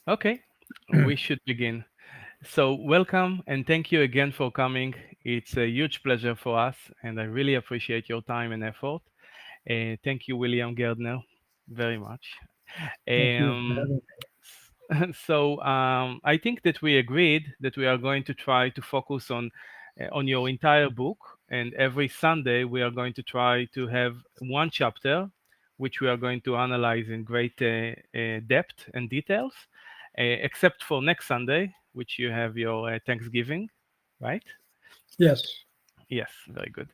Okay, we should begin. So, welcome and thank you again for coming. It's a huge pleasure for us, and I really appreciate your time and effort. Thank you, William Gairdner, very much. Thank you for Um, having I think that we agreed that we are going to try to focus on your entire book, and every Sunday we are going to try to have one chapter, which we are going to analyze in great depth and details, except for next Sunday, which you have your Thanksgiving, right? me. Yes, Yes, very good.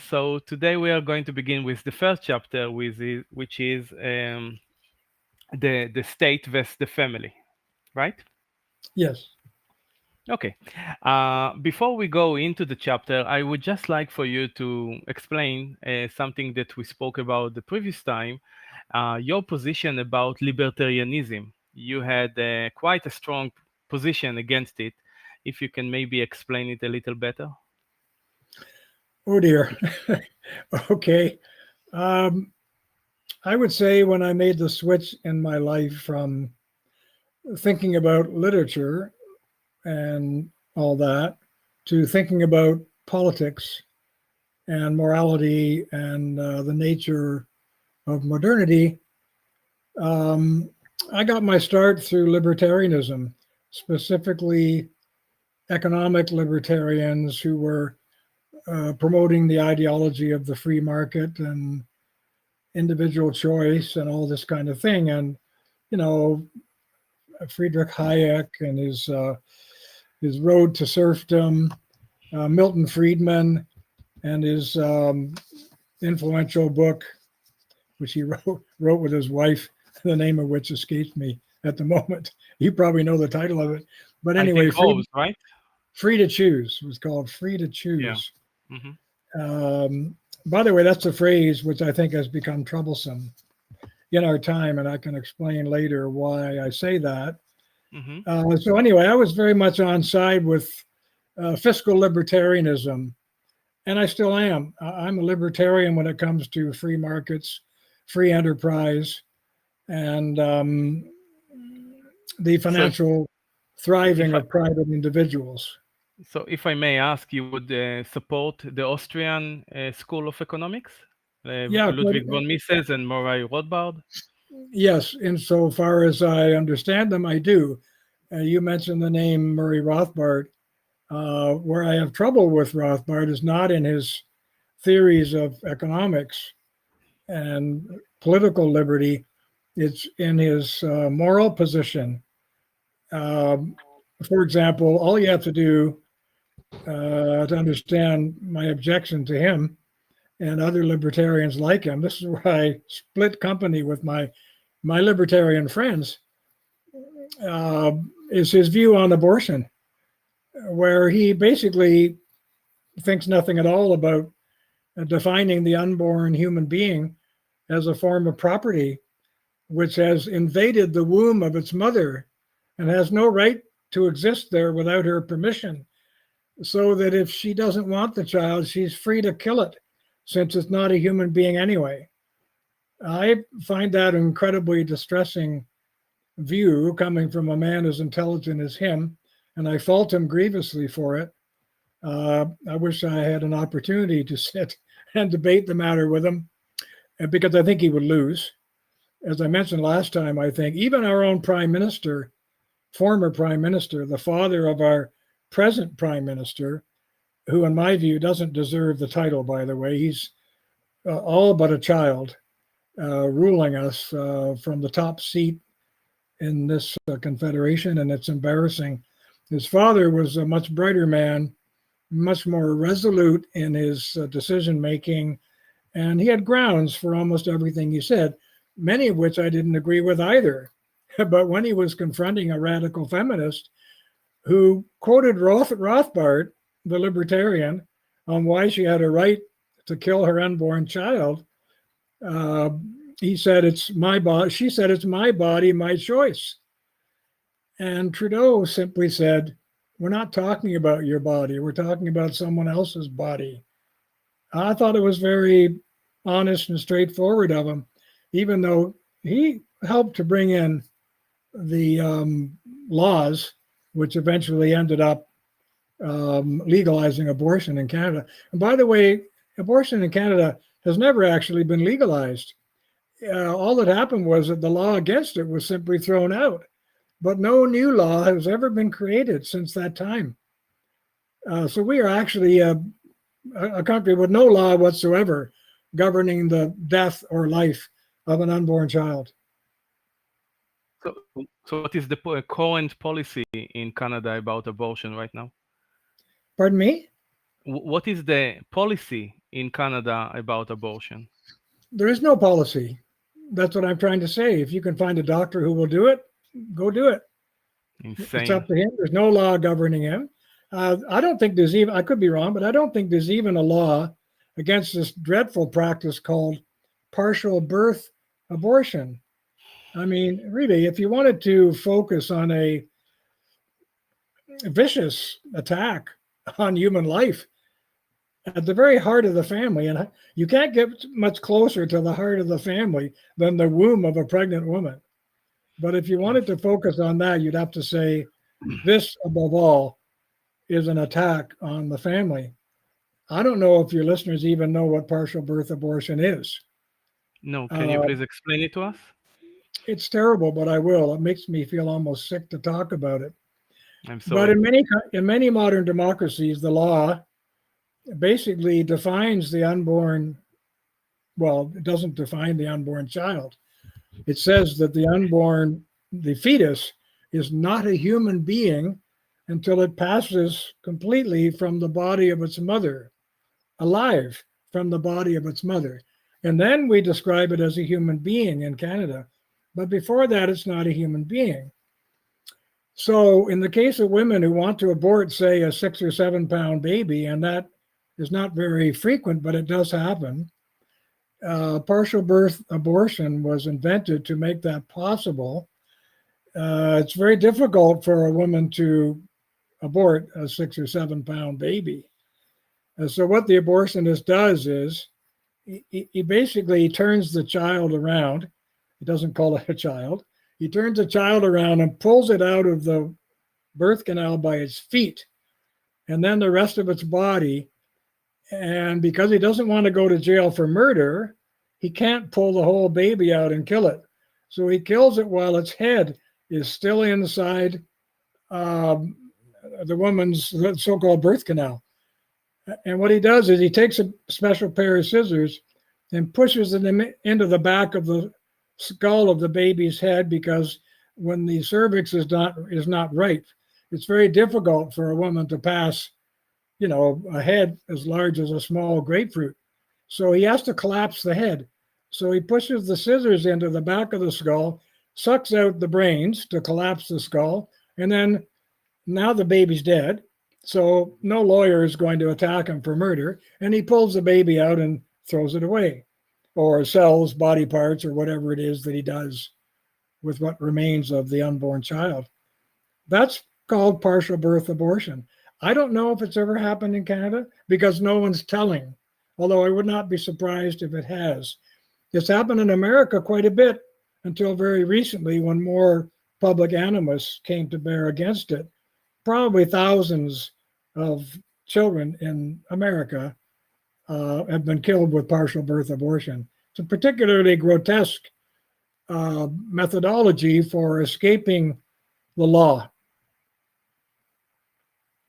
So today we are going to begin with the first chapter, which is the state versus the family, right? yes. Okay. Before we go into the chapter, I would just like for you to explain something that we spoke about the previous time, your position about libertarianism. You had quite a strong position against it. If you can maybe explain it a little better. Oh dear. Okay. Um, I would say when I made the switch in my life from thinking about literature and all that to thinking about politics and morality and the nature of modernity, um, I got my start through libertarianism, specifically economic libertarians who were promoting the ideology of the free market and individual choice and all this kind of thing. And you know, Friedrich Hayek and his Road to Serfdom, Milton Friedman and his influential book, which he wrote with his wife, the name of which escapes me at the moment. You probably know the title of it, but I anyway, think Rose, right? Free to Choose. It was called Free to Yeah. Choose. Hmm. By the way, that's a phrase which I think has become troublesome in our time, and I can explain later why I say that. Hmm. So anyway, I was very much on side with fiscal libertarianism, and I still am. I'm a libertarian when it comes to free markets, free enterprise, and the So, financial if thriving I, of private individuals. so if I may ask, you would support the Austrian School of Economics, Yeah, but Ludwig von Mises and Murray Rothbard? yes, insofar as I understand them, I do. You mentioned the name Murray Rothbard. Where I have trouble with Rothbard is not in his theories of economics and political liberty, it's in his moral position. Um, for example, all you have to do to understand my objection to him and other libertarians like him, this is where I split company with my libertarian friends, uh, is his view on abortion, where he basically thinks nothing at all about defining the unborn human being as a form of property which has invaded the womb of its mother and has no right to exist there without her permission. So that if she doesn't want the child, she's free to kill it, since it's not a human being anyway. I find that an incredibly distressing view coming from a man as intelligent as him, and I fault him grievously for it. I wish I had an opportunity to sit and debate the matter with him because I think he would lose. As I mentioned last time, I think even our own prime minister, former prime minister, the father of our present prime minister, who, in my view, doesn't deserve the title, by the way, he's all but a child ruling us from the top seat in this confederation, and it's embarrassing. His father was a much brighter man, much more resolute in his decision making, and he had grounds for almost everything he said, many of which I didn't agree with either. But when he was confronting a radical feminist who quoted Rothbard, the libertarian, on why she had a right to kill her unborn child, uh, he said, "It's my body." She said, "It's my body, my choice." And Trudeau simply said, "We're not talking about your body. We're talking about someone else's body." I thought it was very honest and straightforward of him, even though he helped to bring in the laws, which eventually ended up legalizing abortion in Canada. And by the way, abortion in Canada has never actually been legalized. All that happened was that the law against it was simply thrown out, but no new law has ever been created since that time. So we are actually a country with no law whatsoever governing the death or life of an unborn child. So what is the current policy in Canada about abortion right now? Pardon me? What is the policy in Canada about abortion? There is no policy. That's what I'm trying to say. If you can find a doctor who will do it, go do it. Insane. It's up to him. There's no law governing him. I don't think there's even, I could be wrong, but I don't think there's even a law against this dreadful practice called partial birth abortion. I mean, really, if you wanted to focus on a vicious attack on human life at the very heart of the family, and you can't get much closer to the heart of the family than the womb of a pregnant woman. But if you wanted to focus on that, you'd have to say this, above all, is an attack on the family. I don't know if your listeners even know what partial birth abortion is. No, can you please explain it to us? It's terrible, but I will. It makes me feel almost sick to talk about it. I'm But sorry. in many modern democracies, the law basically defines the unborn. Well, it doesn't define the unborn child. It says that the fetus, is not a human being until it passes completely from the body of its mother, alive from the body of its mother. And then we describe it as a human being in Canada. But before that, it's not a human being. So in the case of women who want to abort, say, a 6 or 7 pound baby, and that is not very frequent, but it does happen, partial birth abortion was invented to make that possible. It's very difficult for a woman to abort a 6 or 7 pound baby. So what the abortionist does is he basically turns the child around. He doesn't call it a child. He turns the child around and pulls it out of the birth canal by its feet and then the rest of its body. And because he doesn't want to go to jail for murder, he can't pull the whole baby out and kill it. So he kills it while its head is still inside the woman's so-called birth canal. And what he does is he takes a special pair of scissors and pushes it into the back of the skull of the baby's head, because when the cervix is not ripe, it's very difficult for a woman to pass, a head as large as a small grapefruit. So he has to collapse the head. So he pushes the scissors into the back of the skull, sucks out the brains to collapse the skull, and then now the baby's dead. So no lawyer is going to attack him for murder, and he pulls the baby out and throws it away, or sells body parts or whatever it is that he does with what remains of the unborn child. That's called partial birth abortion. I don't know if it's ever happened in Canada because no one's telling, although I would not be surprised if it has. It's happened in America quite a bit until very recently, when more public animus came to bear against it. Probably thousands of children in America have been killed with partial birth abortion. It's a particularly grotesque methodology for escaping the law.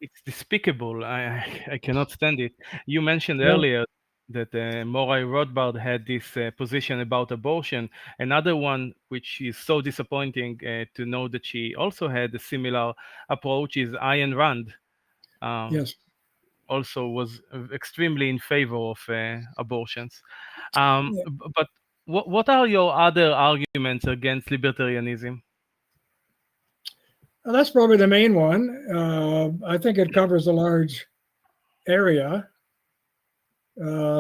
It's despicable. I cannot stand it. You mentioned Yeah. earlier that Moray Rothbard had this position about abortion. Another one, which is so disappointing to know that she also had a similar approach, is Ayn Rand. Yes. Also was extremely in favor of abortions. Yeah. But what are your other arguments against libertarianism? Well, that's probably the main one. I think it covers a large area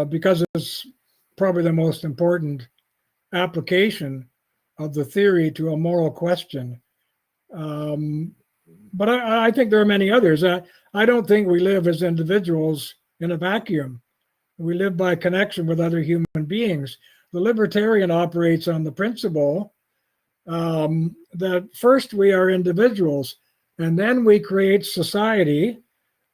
because it's probably the most important application of the theory to a moral question. But I think there are many others. I don't think we live as individuals in a vacuum. We live by connection with other human beings. The libertarian operates on the principle that first we are individuals, and then we create society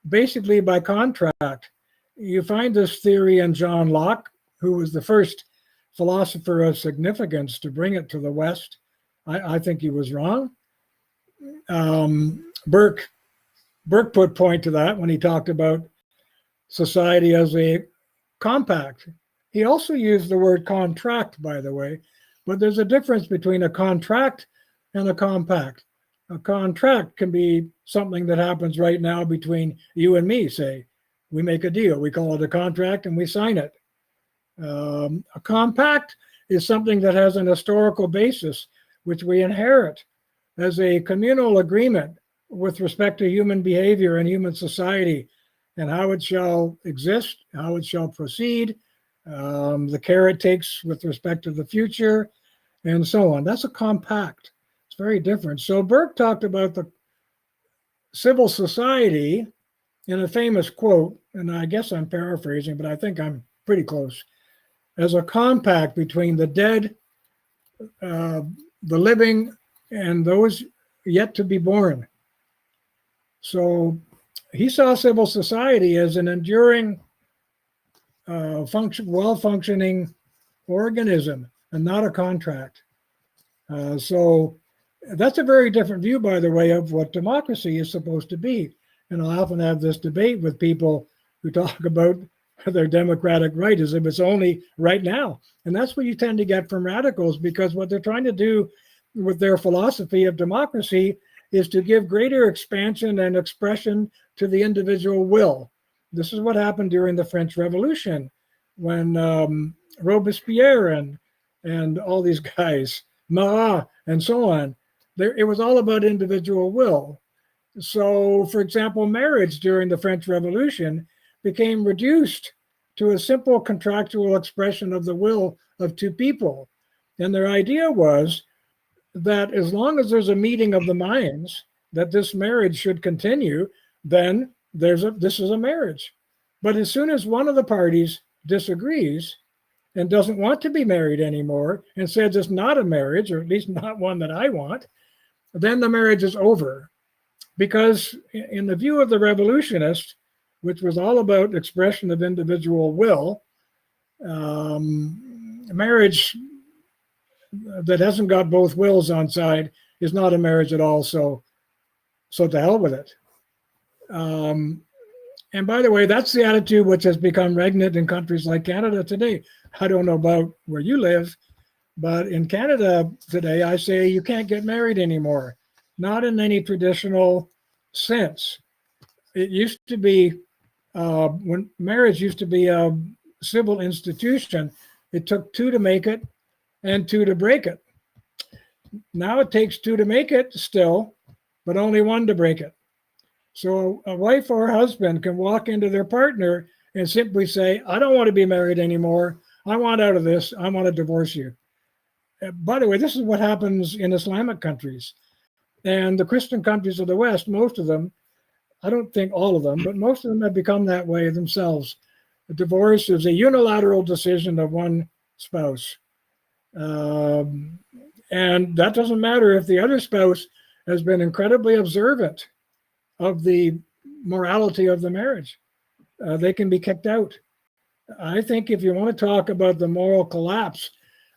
basically by contract. You find this theory in John Locke, who was the first philosopher of significance to bring it to the West. I think he was wrong. Burke put point to that when he talked about society as a compact. He also used the word contract, by the way, but there's a difference between a contract and a compact. A contract can be something that happens right now between you and me, say. We make a deal, we call it a contract, and we sign it. A compact is something that has an historical basis, which we inherit as a communal agreement with respect to human behavior and human society and how it shall exist, how it shall proceed, the care it takes with respect to the future, and so on. That's a compact. It's very different. So Burke talked about the civil society in a famous quote, and I guess I'm paraphrasing, but I think I'm pretty close, as a compact between the dead, the living, and those yet to be born. So he saw civil society as an enduring, well-functioning organism and not a contract. So that's a very different view, by the way, of what democracy is supposed to be. And I often have this debate with people who talk about their democratic right as if it's only right now. And that's what you tend to get from radicals, because what they're trying to do with their philosophy of democracy is to give greater expansion and expression to the individual will. This is what happened during the French Revolution when Robespierre and all these guys, Marat and so on, it was all about individual will. So, for example, marriage during the French Revolution became reduced to a simple contractual expression of the will of two people. And their idea was that as long as there's a meeting of the minds, that this marriage should continue, then this is a marriage. But as soon as one of the parties disagrees and doesn't want to be married anymore and says it's not a marriage, or at least not one that I want, then the marriage is over. Because in the view of the revolutionists, which was all about expression of individual will, marriage that hasn't got both wills on side is not a marriage at all. So to hell with it. And by the way, that's the attitude which has become regnant in countries like Canada today. I don't know about where you live, but in Canada today, I say you can't get married anymore. Not in any traditional sense. It used to be, when marriage used to be a civil institution, it took two to make it and two to break it. Now it takes two to make it still, but only one to break it. So a wife or a husband can walk into their partner and simply say, I don't want to be married anymore. I want out of this. I want to divorce you. By the way, this is what happens in Islamic countries. And the Christian countries of the West, most of them, I don't think all of them, but most of them have become that way themselves. A divorce is a unilateral decision of one spouse. And that doesn't matter if the other spouse has been incredibly observant of the morality of the marriage. They can be kicked out. I think if you want to talk about the moral collapse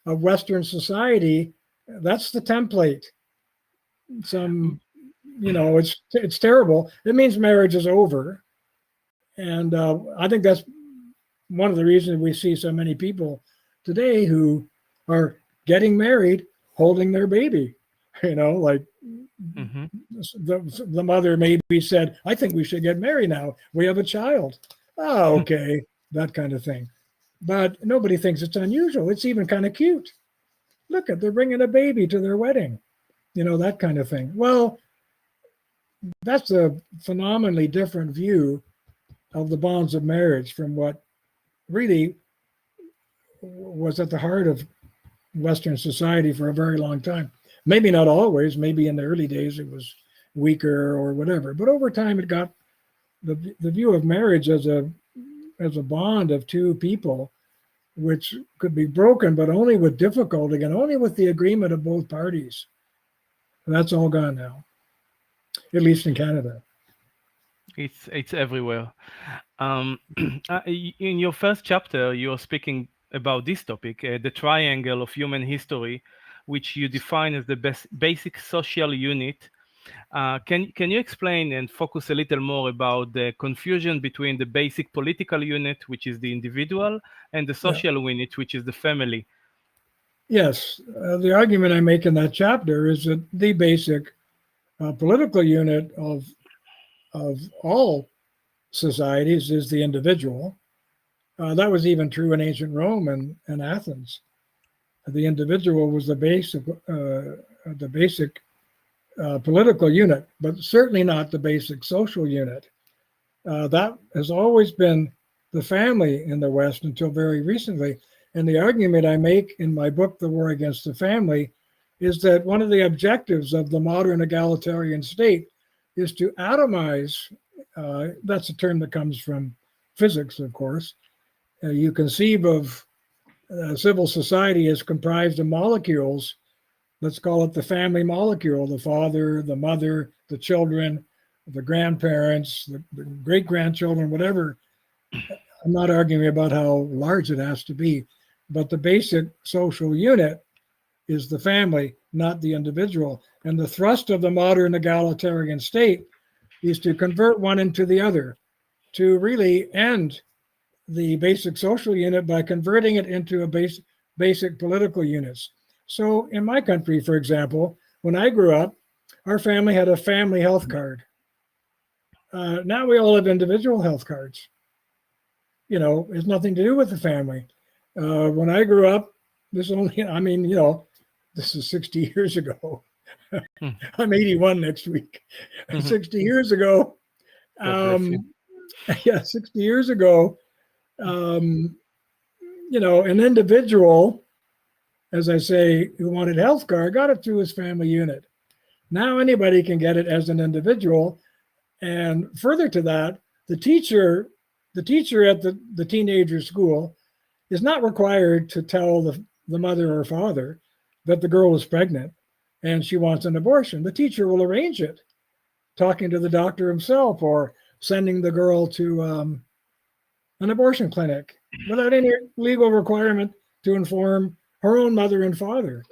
of Western society, that's the template. It's terrible. It means marriage is over. And I think that's one of the reasons we see so many people today who are getting married, holding their baby, like the mother maybe said, I think we should get married now. We have a child. Oh, okay. That kind of thing. But nobody thinks it's unusual. It's even kind of cute. Look, they're bringing a baby to their wedding, that kind of thing. Well, that's a phenomenally different view of the bonds of marriage from what really was at the heart of Western society for a very long time. Maybe not always. Maybe in the early days it was weaker or whatever. But over time, it got the view of marriage as a bond of two people which could be broken, but only with difficulty and only with the agreement of both parties. And that's all gone now, at least in Canada. It's everywhere. In your first chapter, you are speaking about this topic, the triangle of human history, which you define as the basic social unit. Can you explain and focus a little more about the confusion between the basic political unit, which is the individual, and the social unit, which is the family? Yes, the argument I make in that chapter is that the basic political unit of all societies is the individual. That was even true in ancient Rome and Athens. The individual was the basic political unit, but certainly not the basic social unit. That has always been the family in the West until very recently. And the argument I make in my book, The War Against the Family, is that one of the objectives of the modern egalitarian state is to atomize. That's a term that comes from physics, of course. You conceive of civil society as comprised of molecules. Let's call it the family molecule: the father, the mother, the children, the grandparents, the great-grandchildren, whatever. I'm not arguing about how large it has to be, but the basic social unit is the family, not the individual. And the thrust of the modern egalitarian state is to convert one into the other, to really end the basic social unit by converting it into a basic political units. So in my country, for example, when I grew up, our family had a family health card. Now we all have individual health cards. It's nothing to do with the family. When I grew up, this is 60 years ago. I'm 81 next week. 60 years ago, 60 years ago, an individual, as I say, who wanted health care got it through his family unit. Now anybody can get it as an individual. And further to that, the teacher at the teenager school is not required to tell the mother or father that the girl is pregnant and she wants an abortion. The teacher will arrange it, talking to the doctor himself or sending the girl to an abortion clinic without any legal requirement to inform her own mother and father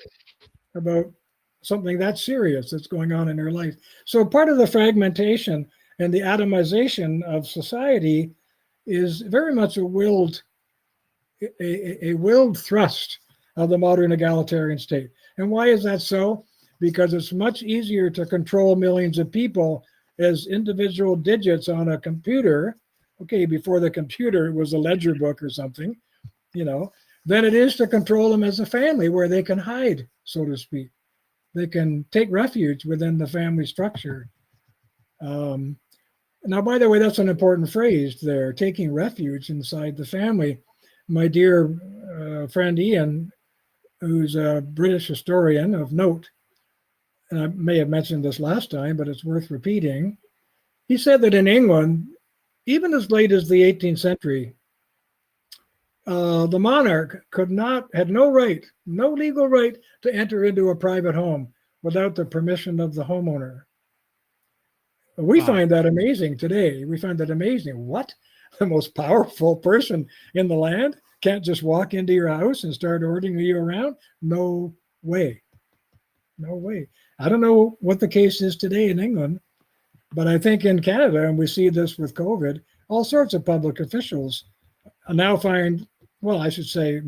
about something that's serious that's going on in her life. So part of the fragmentation and the atomization of society is very much a willed thrust of the modern egalitarian state. And why is that so? Because it's much easier to control millions of people as individual digits on a computer. Okay, before the computer was a ledger book or something, than it is to control them as a family where they can hide, so to speak. They can take refuge within the family structure. Now, by the way, that's an important phrase there, taking refuge inside the family. My dear friend Ian, who's a British historian of note, and I may have mentioned this last time, but it's worth repeating. He said that in England, even as late as the 18th century, the monarch had no legal right to enter into a private home without the permission of the homeowner. We find that amazing today. We find that amazing. What? The most powerful person in the land can't just walk into your house and start ordering you around? No way. No way. I don't know what the case is today in England, but I think in Canada, and we see this with COVID, all sorts of public officials now find, well, I should say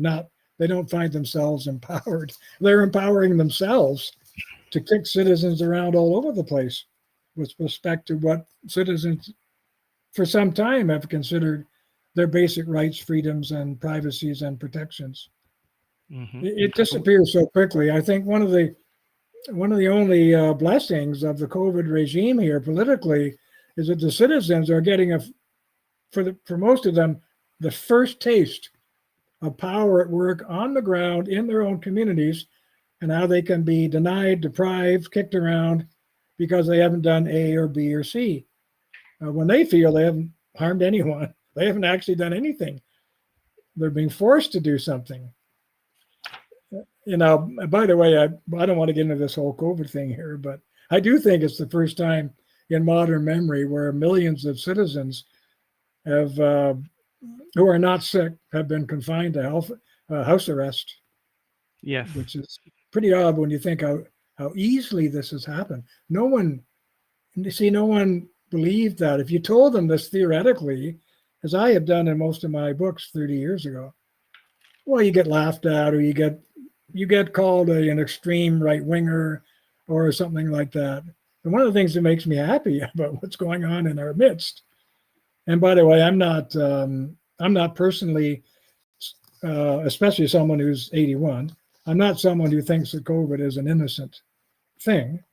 they don't find themselves empowered. They're empowering themselves to kick citizens around all over the place with respect to what citizens for some time have considered their basic rights, freedoms, and privacies and protections. Mm-hmm. It disappears so quickly. I think one of the only blessings of the COVID regime here politically is that the citizens are getting for most of them, the first taste of power at work on the ground in their own communities, and how they can be denied, deprived, kicked around because they haven't done A or B or C. When they feel they haven't harmed anyone, they haven't actually done anything. They're being forced to do something. By the way, I don't want to get into this whole COVID thing here, but I do think it's the first time in modern memory where millions of citizens have, who are not sick, have been confined to house arrest. Yes. Which is pretty odd when you think how easily this has happened. No one believed that. If you told them this theoretically, as I have done in most of my books 30 years ago, well, you get laughed at, or you get called an extreme right winger or something like that. And one of the things that makes me happy about what's going on in our midst, and by the way, I'm not personally, especially someone who's 81, I'm not someone who thinks that COVID is an innocent thing.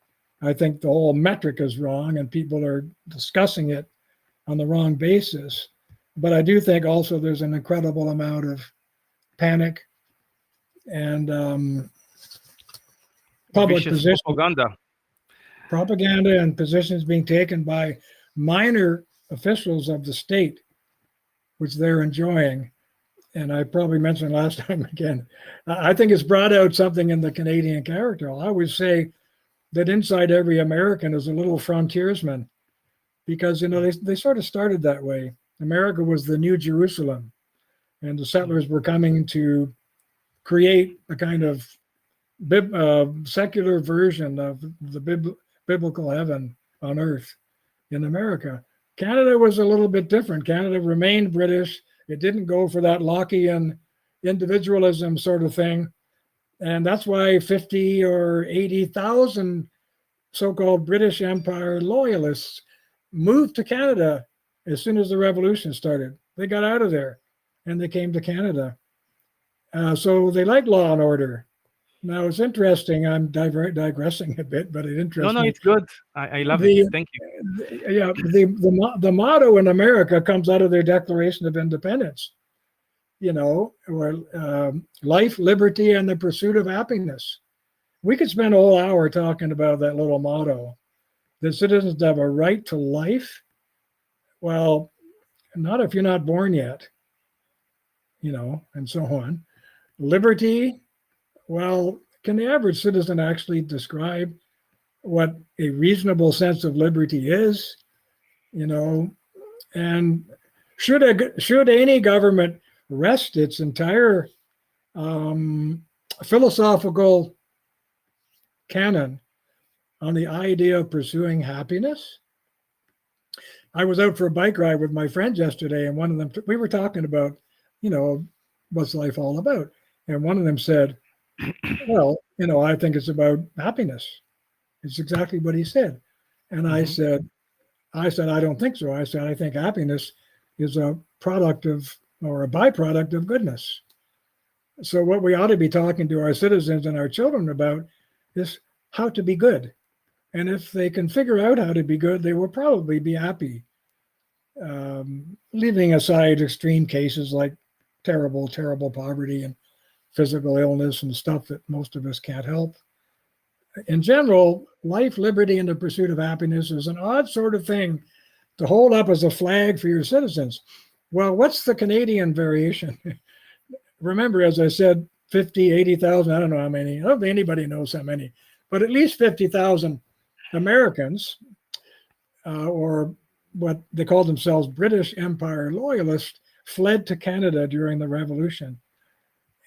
I think the whole metric is wrong and people are discussing it on the wrong basis. But I do think also there's an incredible amount of panic and public position propaganda and positions being taken by minor officials of the state, which they're enjoying. And I probably mentioned last time again, I think it's brought out something in the Canadian character. I always say that inside every American is a little frontiersman, because they sort of started that way. America was the New Jerusalem, and the settlers were coming to create a kind of secular version of the biblical heaven on earth in America. Canada was a little bit different. Canada remained British. It didn't go for that Lockean individualism sort of thing. And that's why 50 or 80,000 so-called British Empire loyalists moved to Canada as soon as the revolution started. They got out of there and they came to Canada. So they like law and order. Now, it's interesting. I'm digressing a bit, but it interests me. No, it's good. I love it. Thank you. Yeah, the motto in America comes out of their Declaration of Independence, or life, liberty, and the pursuit of happiness. We could spend a whole hour talking about that little motto. The citizens have a right to life. Well, not if you're not born yet, and so on. Liberty. Well, can the average citizen actually describe what a reasonable sense of liberty is? And should any government rest its entire philosophical canon on the idea of pursuing happiness? I was out for a bike ride with my friends yesterday, and one of them, we were talking about, what's life all about? And one of them said, well, I think it's about happiness. It's exactly what he said. And I said, I don't think so. I said, I think happiness is a product of, or a byproduct of goodness. So what we ought to be talking to our citizens and our children about is how to be good. And if they can figure out how to be good, they will probably be happy. Leaving aside extreme cases like terrible, terrible poverty and physical illness and stuff that most of us can't help. In general, life, liberty, and the pursuit of happiness is an odd sort of thing to hold up as a flag for your citizens. Well, what's the Canadian variation? Remember, as I said, 50, 80,000, I don't know how many, I don't think anybody knows how many, but at least 50,000 Americans, or what they called themselves British Empire loyalists, fled to Canada during the Revolution.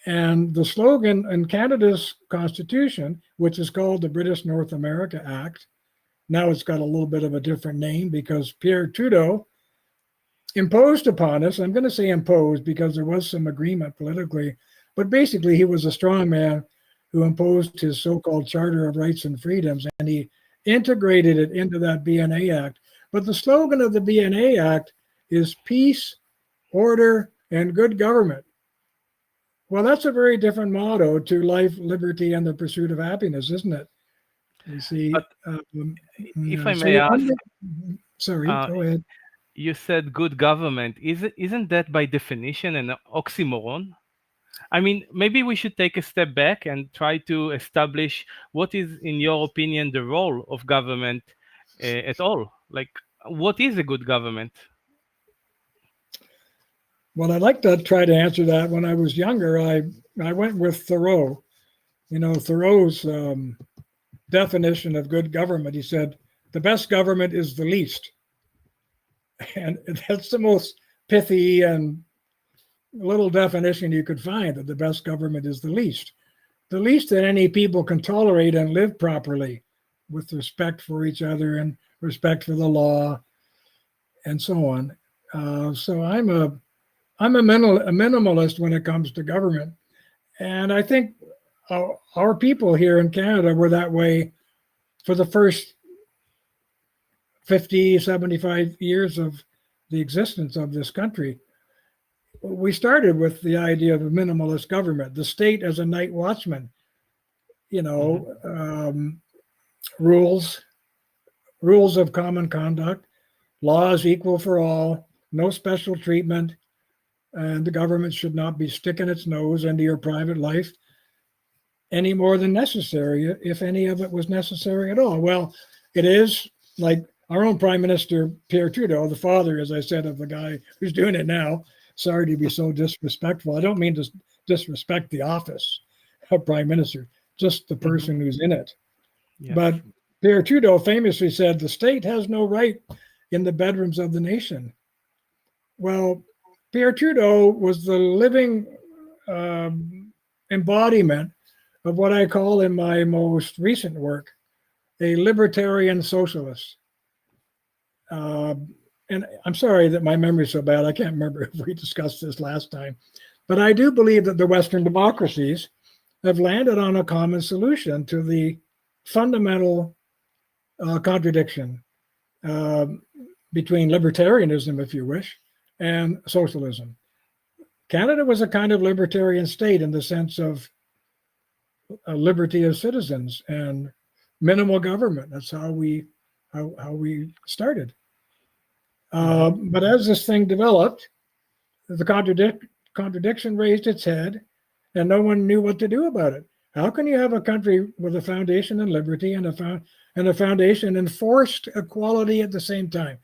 And the slogan in Canada's constitution, which is called the British North America Act, now it's got a little bit of a different name because Pierre Trudeau imposed upon us, I'm going to say imposed because there was some agreement politically, but basically he was a strong man who imposed his so-called Charter of Rights and Freedoms, and he integrated it into that BNA Act. But the slogan of the BNA Act is peace, order, and good government. Well, that's a very different motto to life, liberty, and the pursuit of happiness, isn't it? You see. But if I may ask, sorry, go ahead. You said good government. Isn't that by definition an oxymoron? I mean, maybe we should take a step back and try to establish what is, in your opinion, the role of government at all. Like, what is a good government? Well, I'd like to try to answer that. When I was younger, I went with Thoreau. Thoreau's definition of good government. He said, the best government is the least. And that's the most pithy and little definition you could find, that the best government is the least. The least that any people can tolerate and live properly with respect for each other and respect for the law and so on. So I'm a minimalist when it comes to government. And I think our people here in Canada were that way for the first 50, 75 years of the existence of this country. We started with the idea of a minimalist government, the state as a night watchman, rules of common conduct, laws equal for all, no special treatment, and the government should not be sticking its nose into your private life any more than necessary, if any of it was necessary at all. Well, it is, like our own Prime Minister, Pierre Trudeau, the father, as I said, of the guy who's doing it now. Sorry to be so disrespectful. I don't mean to disrespect the office of Prime Minister, just the person who's in it. Yes. But Pierre Trudeau famously said, the state has no right in the bedrooms of the nation. Well, Pierre Trudeau was the living embodiment of what I call in my most recent work, a libertarian socialist. And I'm sorry that my memory's so bad. I can't remember if we discussed this last time. But I do believe that the Western democracies have landed on a common solution to the fundamental contradiction between libertarianism, if you wish, and socialism. Canada was a kind of libertarian state in the sense of liberty of citizens and minimal government. That's how we started. But as this thing developed, the contradiction raised its head, and no one knew what to do about it. How can you have a country with a foundation in liberty and a foundation in forced equality at the same time?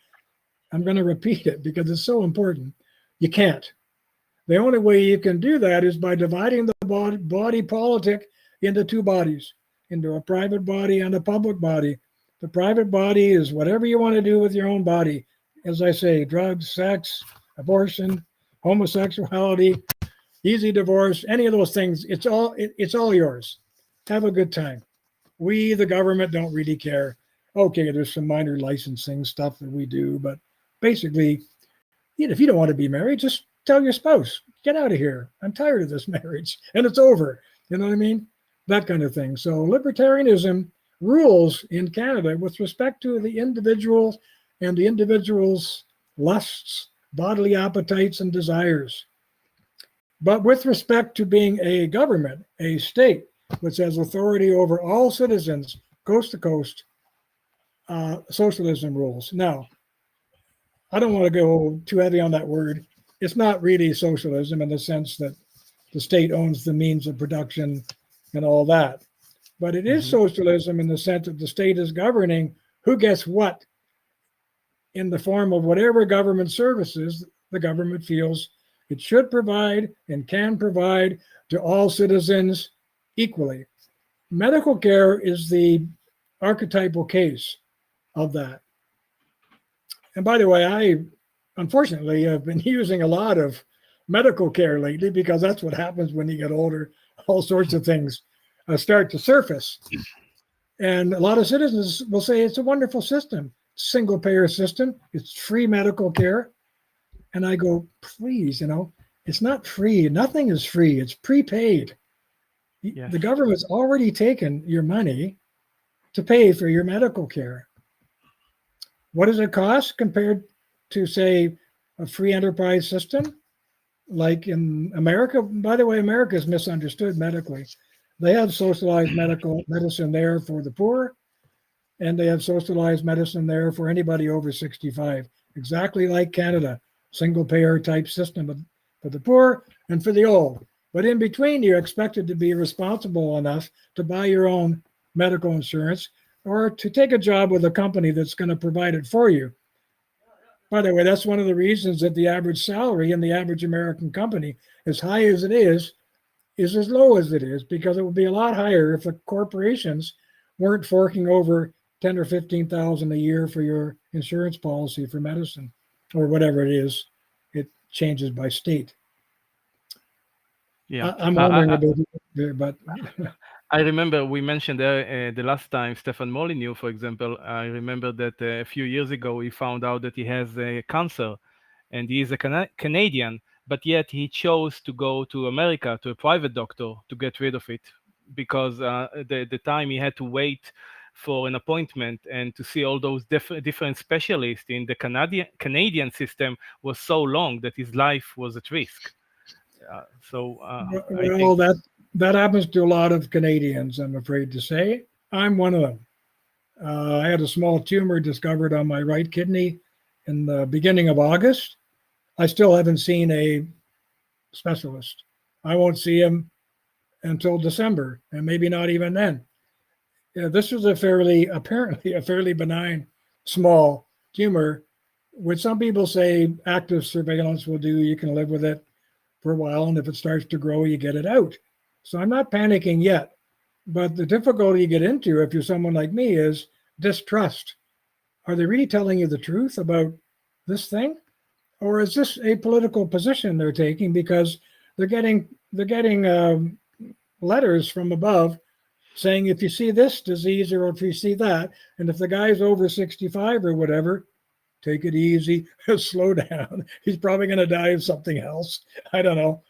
I'm going to repeat it because it's so important. You can't. The only way you can do that is by dividing the body politic into two bodies, into a private body and a public body. The private body is whatever you want to do with your own body. As I say, drugs, sex, abortion, homosexuality, easy divorce, any of those things, it's all yours. Have a good time. We, the government, don't really care. Okay, there's some minor licensing stuff that we do, but basically, if you don't want to be married, just tell your spouse, get out of here. I'm tired of this marriage, and it's over. You know what I mean? That kind of thing. So libertarianism rules in Canada with respect to the individual and the individual's lusts, bodily appetites, and desires. But with respect to being a government, a state, which has authority over all citizens, coast to coast, socialism rules. Now, I don't want to go too heavy on that word. It's not really socialism in the sense that the state owns the means of production and all that. But it is socialism in the sense that the state is governing who gets what in the form of whatever government services the government feels it should provide and can provide to all citizens equally. Medical care is the archetypal case of that. And by the way, I unfortunately have been using a lot of medical care lately because that's what happens when you get older. All sorts of things start to surface. And a lot of citizens will say it's a wonderful system, single payer system, it's free medical care. And I go, please, it's not free. Nothing is free. It's prepaid. Yes. The government's already taken your money to pay for your medical care. What does it cost compared to, say, a free enterprise system? Like in America, by the way, America is misunderstood medically. They have socialized medicine there for the poor, and they have socialized medicine there for anybody over 65, exactly like Canada, single payer type system for the poor and for the old. But in between, you're expected to be responsible enough to buy your own medical insurance or to take a job with a company that's going to provide it for you. By the way, that's one of the reasons that the average salary in the average American company, as high as it is as low as it is, because it would be a lot higher if the corporations weren't forking over 10 or 15,000 a year for your insurance policy for medicine or whatever it is. It changes by state. Yeah, I'm wondering about it, but I remember we mentioned the last time Stefan Molyneux, for example. I remember that a few years ago he found out that he has cancer, and he is a Canadian, but yet he chose to go to America to a private doctor to get rid of it, because the time he had to wait for an appointment and to see all those different specialists in the Canadian system was so long that his life was at risk. I well, think. that happens to a lot of Canadians, I'm afraid to say. I'm one of them. I had a small tumor discovered on my right kidney in the beginning of August. I still haven't seen a specialist. I won't see him until December, and maybe not even then. Yeah, this was apparently a fairly benign, small tumor, which some people say active surveillance will do. You can live with it for a while, and if it starts to grow, you get it out. So I'm not panicking yet. But the difficulty you get into if you're someone like me is distrust. Are they really telling you the truth about this thing? Or is this a political position they're taking because they're getting letters from above saying if you see this disease or if you see that, and if the guy's over 65 or whatever, take it easy, slow down. He's probably going to die of something else. I don't know.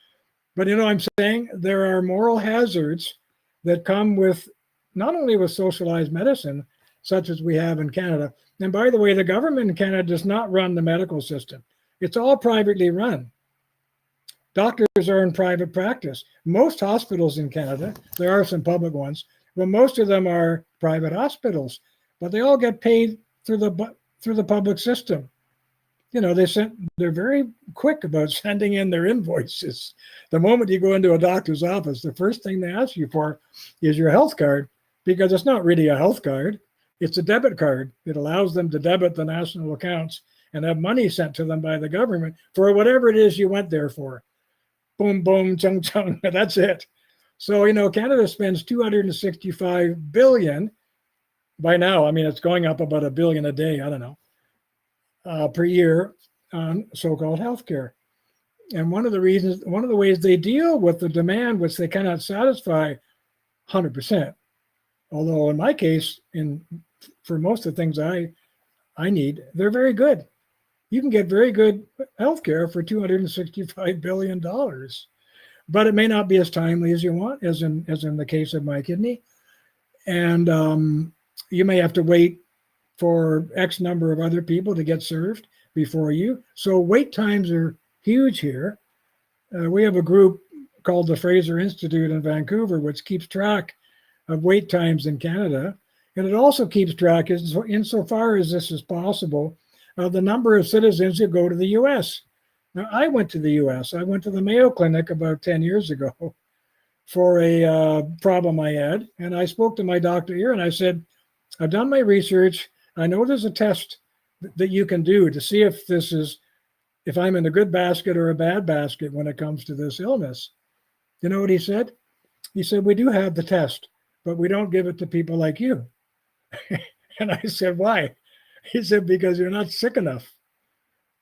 But you know what I'm saying? There are moral hazards that come with not only with socialized medicine, such as we have in Canada. And by the way, the government in Canada does not run the medical system. It's all privately run. Doctors are in private practice. Most hospitals in Canada, there are some public ones, but most of them are private hospitals. But they all get paid through the public system. You know, they're very quick about sending in their invoices. The moment you go into a doctor's office, the first thing they ask you for is your health card, because it's not really a health card. It's a debit card. It allows them to debit the national accounts and have money sent to them by the government for whatever it is you went there for. Boom, boom, chung, chung. That's it. So, you know, Canada spends $265 billion by now. I mean, it's going up about $1 billion a day. I don't know, per year on so-called healthcare. And one of the ways they deal with the demand, which they cannot satisfy 100%, although in my case, for most of the things I need, they're very good. You can get very good healthcare for $265 billion, but it may not be as timely as you want, as in the case of my kidney. And you may have to wait for X number of other people to get served before you. So wait times are huge here. We have a group called the Fraser Institute in Vancouver, which keeps track of wait times in Canada. And it also keeps track, insofar as this is possible, of the number of citizens who go to the U.S. Now, I went to the U.S. I went to the Mayo Clinic about 10 years ago for a problem I had. And I spoke to my doctor here and I said, I've done my research. I know there's a test that you can do to see if I'm in a good basket or a bad basket when it comes to this illness. You know what he said? He said, we do have the test, but we don't give it to people like you. And I said, why? He said, because you're not sick enough.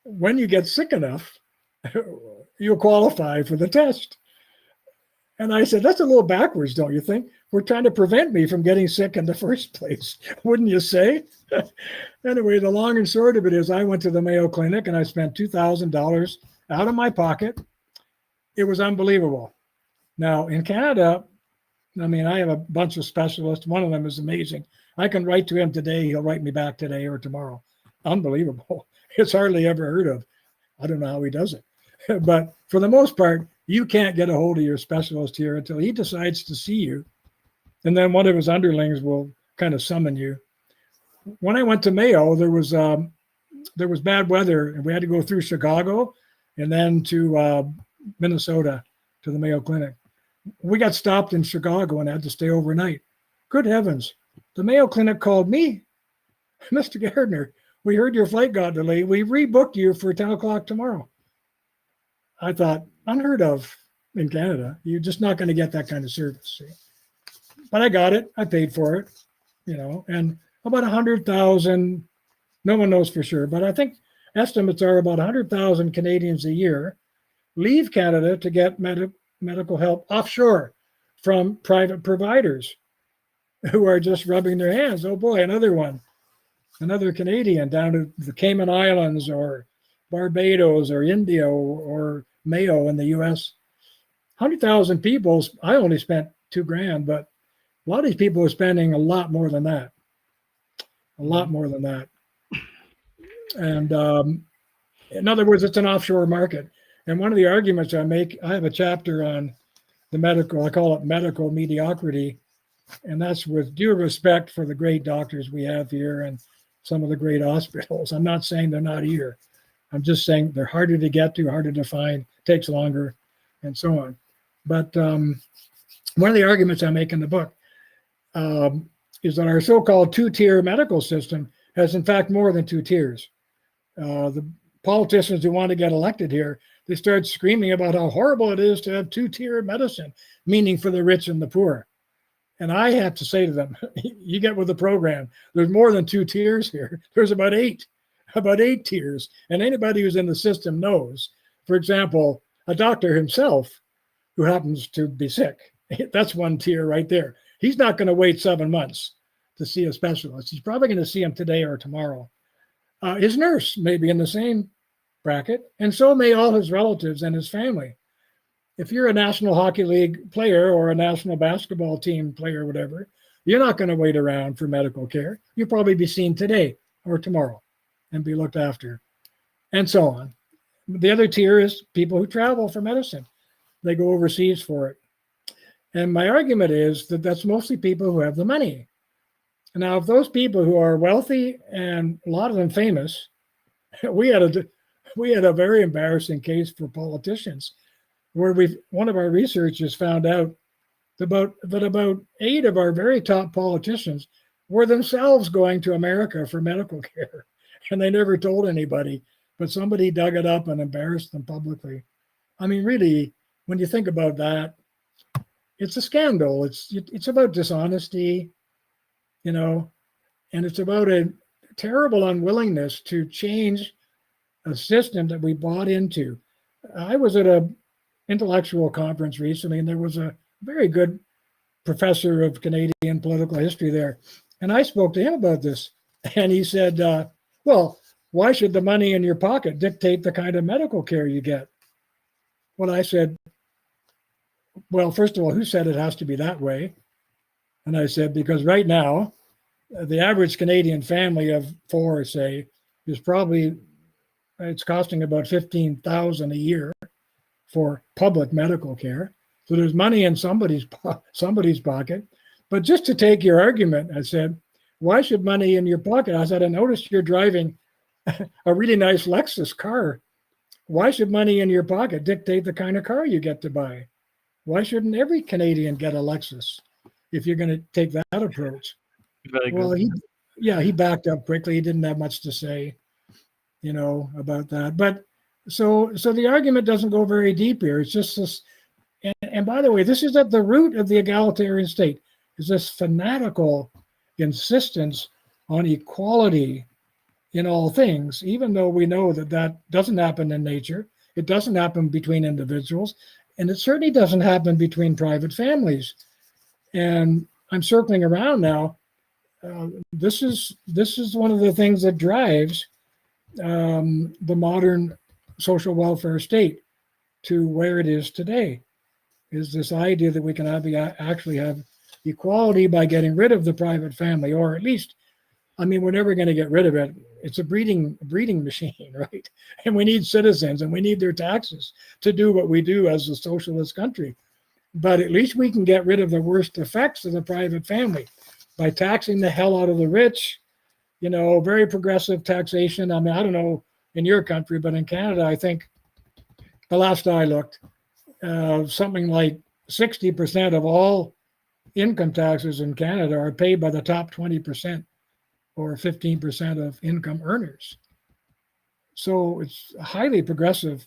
When you get sick enough, you'll qualify for the test. And I said, that's a little backwards, don't you think? We're trying to prevent me from getting sick in the first place, wouldn't you say? Anyway, the long and short of it is I went to the Mayo Clinic and I spent $2,000 out of my pocket. It was unbelievable. Now, in Canada, I mean, I have a bunch of specialists. One of them is amazing. I can write to him today. He'll write me back today or tomorrow. Unbelievable. It's hardly ever heard of. I don't know how he does it. But for the most part, you can't get a hold of your specialist here until he decides to see you. And then one of his underlings will kind of summon you. When I went to Mayo, there was bad weather, and we had to go through Chicago and then to Minnesota to the Mayo Clinic. We got stopped in Chicago and had to stay overnight. Good heavens. The Mayo Clinic called me. Mr. Gairdner, we heard your flight got delayed. We rebooked you for 10 o'clock tomorrow. I thought, unheard of in Canada. You're just not going to get that kind of service. See? But I got it. I paid for it, and about 100,000, no one knows for sure, but I think estimates are about 100,000 Canadians a year leave Canada to get medical help offshore from private providers who are just rubbing their hands. Oh boy, another Canadian down to the Cayman Islands or Barbados or India or Mayo in the US. 100,000 people, I only spent $2,000, but a lot of these people are spending a lot more than that. A lot more than that. And in other words, it's an offshore market. And one of the arguments I make, I have a chapter on the medical, I call it medical mediocrity. And that's with due respect for the great doctors we have here and some of the great hospitals. I'm not saying they're not here. I'm just saying they're harder to get to, harder to find, takes longer, and so on. But one of the arguments I make in the book is that our so-called two-tier medical system has in fact more than two tiers. The politicians who want to get elected here, they start screaming about how horrible it is to have two-tier medicine, meaning for the rich and the poor. And I have to say to them, you get with the program. There's more than two tiers here. There's about eight tiers. And anybody who's in the system knows, for example, a doctor himself who happens to be sick, that's one tier right there. He's not going to wait 7 months to see a specialist. He's probably going to see him today or tomorrow. His nurse may be in the same bracket, and so may all his relatives and his family. If you're a National Hockey League player or a national basketball team player or whatever, you're not going to wait around for medical care. You'll probably be seen today or tomorrow and be looked after, and so on. The other tier is people who travel for medicine. They go overseas for it. And my argument is that that's mostly people who have the money. Now, if those people who are wealthy and a lot of them famous, we had a very embarrassing case for politicians where one of our researchers found out that about 8 of our very top politicians were themselves going to America for medical care, and they never told anybody, but somebody dug it up and embarrassed them publicly. I mean, really, when you think about that, it's a scandal. It's about dishonesty, and it's about a terrible unwillingness to change a system that we bought into. I was at a intellectual conference recently, and there was a very good professor of Canadian political history there. And I spoke to him about this. And he said, well, why should the money in your pocket dictate the kind of medical care you get? Well, I said, well, first of all, who said it has to be that way? And I said, because right now, the average Canadian family of 4, say, is probably, it's costing about $15,000 a year for public medical care. So there's money in somebody's pocket. But just to take your argument, I said, why should money in your pocket? I said, I noticed you're driving a really nice Lexus car. Why should money in your pocket dictate the kind of car you get to buy? Why shouldn't every Canadian get a Lexus if you're going to take that approach? Very good. Well, he backed up quickly. He didn't have much to say, about that. But so the argument doesn't go very deep here. It's just this. And by the way, this is at the root of the egalitarian state, is this fanatical insistence on equality in all things, even though we know that doesn't happen in nature. It doesn't happen between individuals, and it certainly doesn't happen between private families. And I'm circling around now. This is one of the things that drives the modern social welfare state to where it is today, is this idea that we can actually have equality by getting rid of the private family, or at least, I mean, we're never going to get rid of it. It's a breeding machine, right? And we need citizens, and we need their taxes to do what we do as a socialist country. But at least we can get rid of the worst effects of the private family by taxing the hell out of the rich, very progressive taxation. I mean, I don't know in your country, but in Canada, I think the last I looked, something like 60% of all income taxes in Canada are paid by the top 20%. or 15% of income earners. So it's a highly progressive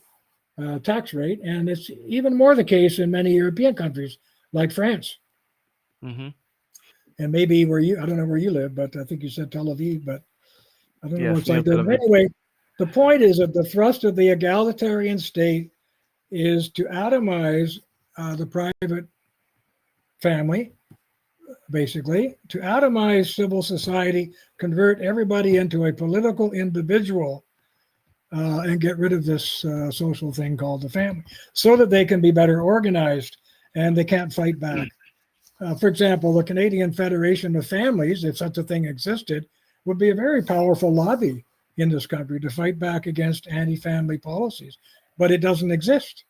tax rate, and it's even more the case in many European countries like France. Hmm. And maybe where you, I don't know where you live, but I think you said Tel Aviv, but I don't know what Yes, it's near like there. Tel But Aviv. anyway, the point is that the thrust of the egalitarian state is to atomize the private family, basically, to atomize civil society, convert everybody into a political individual, and get rid of this social thing called the family so that they can be better organized and they can't fight back. For example, the Canadian Federation of Families, if such a thing existed, would be a very powerful lobby in this country to fight back against anti-family policies. But it doesn't exist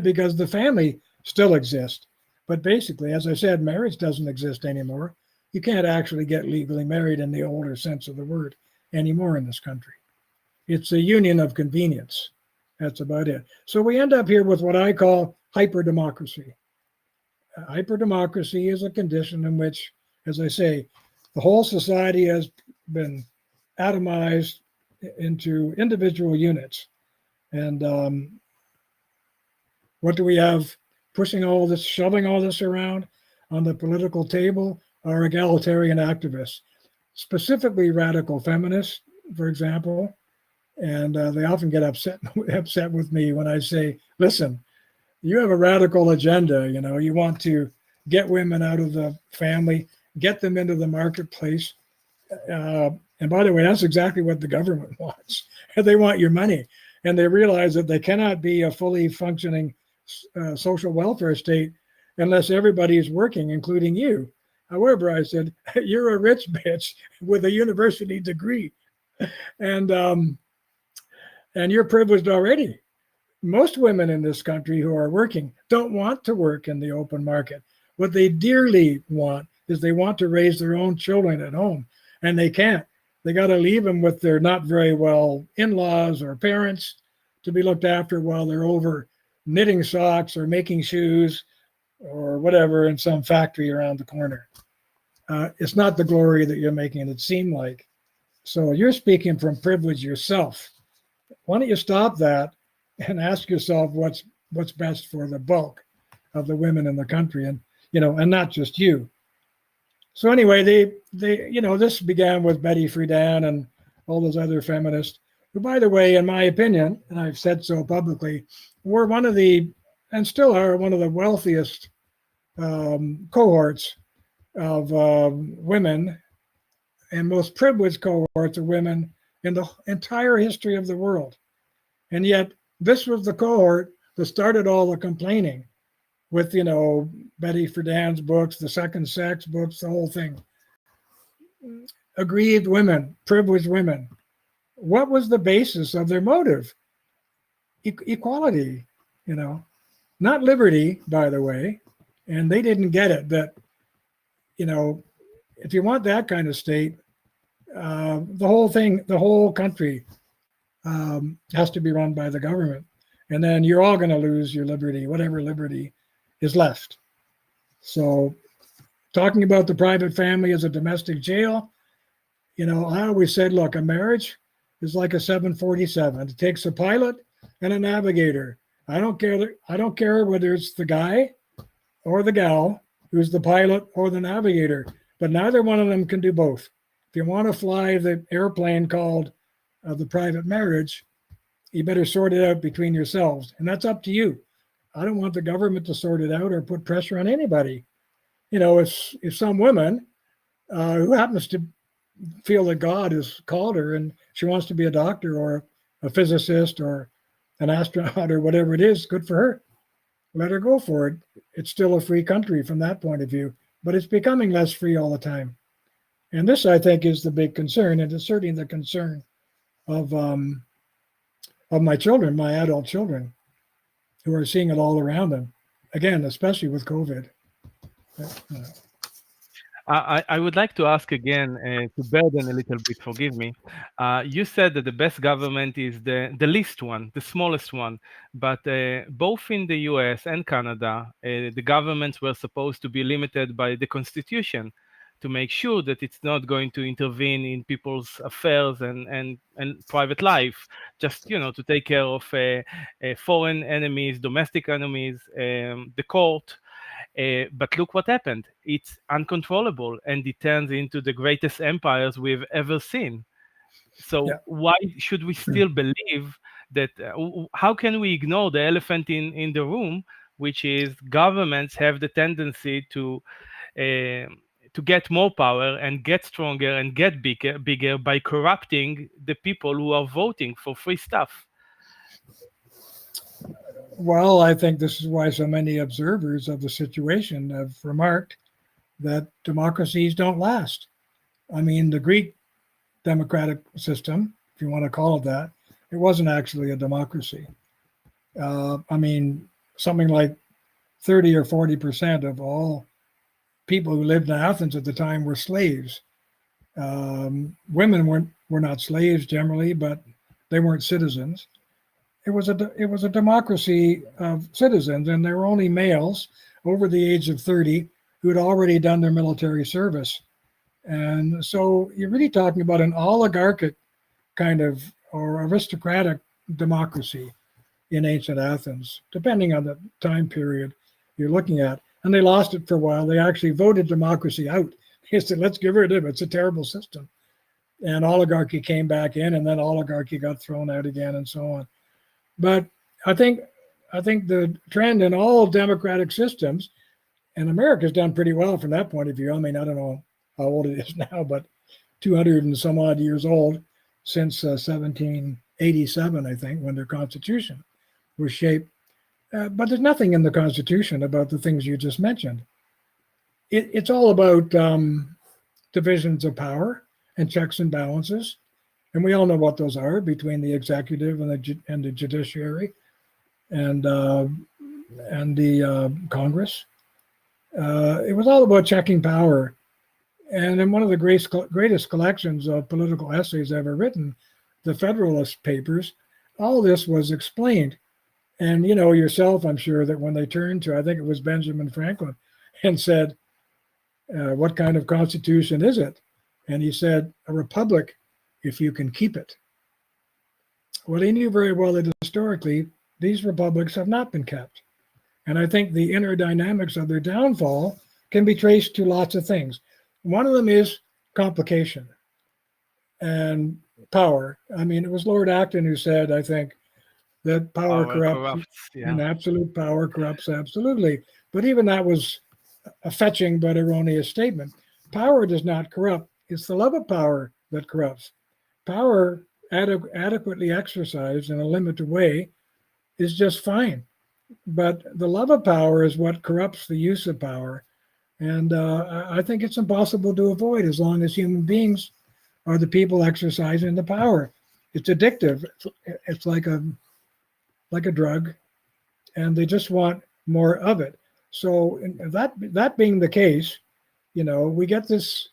because the family still exists. But basically, as I said, marriage doesn't exist anymore. You can't actually get legally married in the older sense of the word anymore in this country. It's a union of convenience. That's about it. So we end up here with what I call hyperdemocracy. Hyperdemocracy is a condition in which, as I say, the whole society has been atomized into individual units. And what do we have pushing all this, shoving all this around on the political table? Are egalitarian activists, specifically radical feminists, for example. And they often get upset with me when I say, listen, you have a radical agenda. You know, you want to get women out of the family, get them into the marketplace. And by the way, that's exactly what the government wants. They want your money. And they realize that they cannot be a fully functioning social welfare state unless everybody is working, including you. However, I said, you're a rich bitch with a university degree. And you're privileged already. Most women in this country who are working don't want to work in the open market. What they dearly want is they want to raise their own children at home, and they can't. They got to leave them with their not very well in-laws or parents to be looked after while they're over knitting socks or making shoes or whatever in some factory around the corner. It's not the glory that you're making it seem like. So you're speaking from privilege yourself. Why don't you stop that and ask yourself what's best for the bulk of the women in the country, and and not just you. So anyway, they this began with Betty Friedan and all those other feminists, who, by the way, in my opinion, and I've said so publicly, were one of the, and still are one of the wealthiest cohorts of women and most privileged cohorts of women in the entire history of the world. And yet, this was the cohort that started all the complaining with, Betty Friedan's books, the Second Sex books, the whole thing. Aggrieved women, privileged women. What was the basis of their motive? Equality, not liberty, by the way. And they didn't get it that, if you want that kind of state, the whole country has to be run by the government. And then you're all going to lose your liberty, whatever liberty is left. So talking about the private family as a domestic jail, I always said, look, a marriage is like a 747. It takes a pilot and a navigator. I don't care whether it's the guy or the gal who's the pilot or the navigator, but neither one of them can do both. If you want to fly the airplane called the private marriage, you better sort it out between yourselves. And that's up to you. I don't want the government to sort it out or put pressure on anybody. If some woman who happens to feel that God has called her and she wants to be a doctor or a physicist or an astronaut or whatever it is, good for her. Let her go for it. It's still a free country from that point of view, but it's becoming less free all the time. And this, I think, is the big concern, and it's certainly the concern of my children, my adult children, who are seeing it all around them. Again, especially with COVID. I would like to ask again, to burden a little bit, forgive me. You said that the best government is the least one, the smallest one. But both in the US and Canada, the governments were supposed to be limited by the Constitution to make sure that it's not going to intervene in people's affairs and private life, just to take care of foreign enemies, domestic enemies, the court. But look what happened. It's uncontrollable, and it turns into the greatest empires we've ever seen. So Yeah. why should we still believe that? How can we ignore the elephant in the room, which is governments have the tendency to get more power and get stronger and get bigger by corrupting the people who are voting for free stuff. Well, I think this is why so many observers of the situation have remarked that democracies don't last. I mean, the Greek democratic system, if you want to call it that, it wasn't actually a democracy. I mean, something like 30 or 40% of all people who lived in Athens at the time were slaves. Women were not slaves generally, but they weren't citizens. It was a democracy of citizens, and there were only males over the age of 30 who had already done their military service. And so you're really talking about an oligarchic kind of or aristocratic democracy in ancient Athens, depending on the time period you're looking at. And they lost it for a while. They actually voted democracy out. They said, let's get rid of it. It's a terrible system. And oligarchy came back in, and then oligarchy got thrown out again, and so on. But I think the trend in all democratic systems, and America's done pretty well from that point of view. I mean, I don't know how old it is now, but 200 and some odd years old since 1787, I think, when their Constitution was shaped. But there's nothing in the Constitution about the things you just mentioned. It's all about divisions of power and checks and balances. And we all know what those are between the executive and the judiciary and the Congress. It was all about checking power. And in one of the greatest collections of political essays ever written, the Federalist Papers, all this was explained. And you know yourself, I'm sure, that when they turned to, I think it was Benjamin Franklin, and said, what kind of constitution is it? And he said, a republic, if you can keep it. Well, he knew very well that historically, these republics have not been kept. And I think the inner dynamics of their downfall can be traced to lots of things. One of them is complication and power. I mean, it was Lord Acton who said, I think, that power corrupts, yeah. And absolute power corrupts absolutely. But even that was a fetching but erroneous statement. Power does not corrupt. It's the love of power that corrupts. Power adequately exercised in a limited way is just fine. But the love of power is what corrupts the use of power. And I think it's impossible to avoid as long as human beings are the people exercising the power. It's addictive. It's like a drug, and they just want more of it. So that being the case, you know, we get this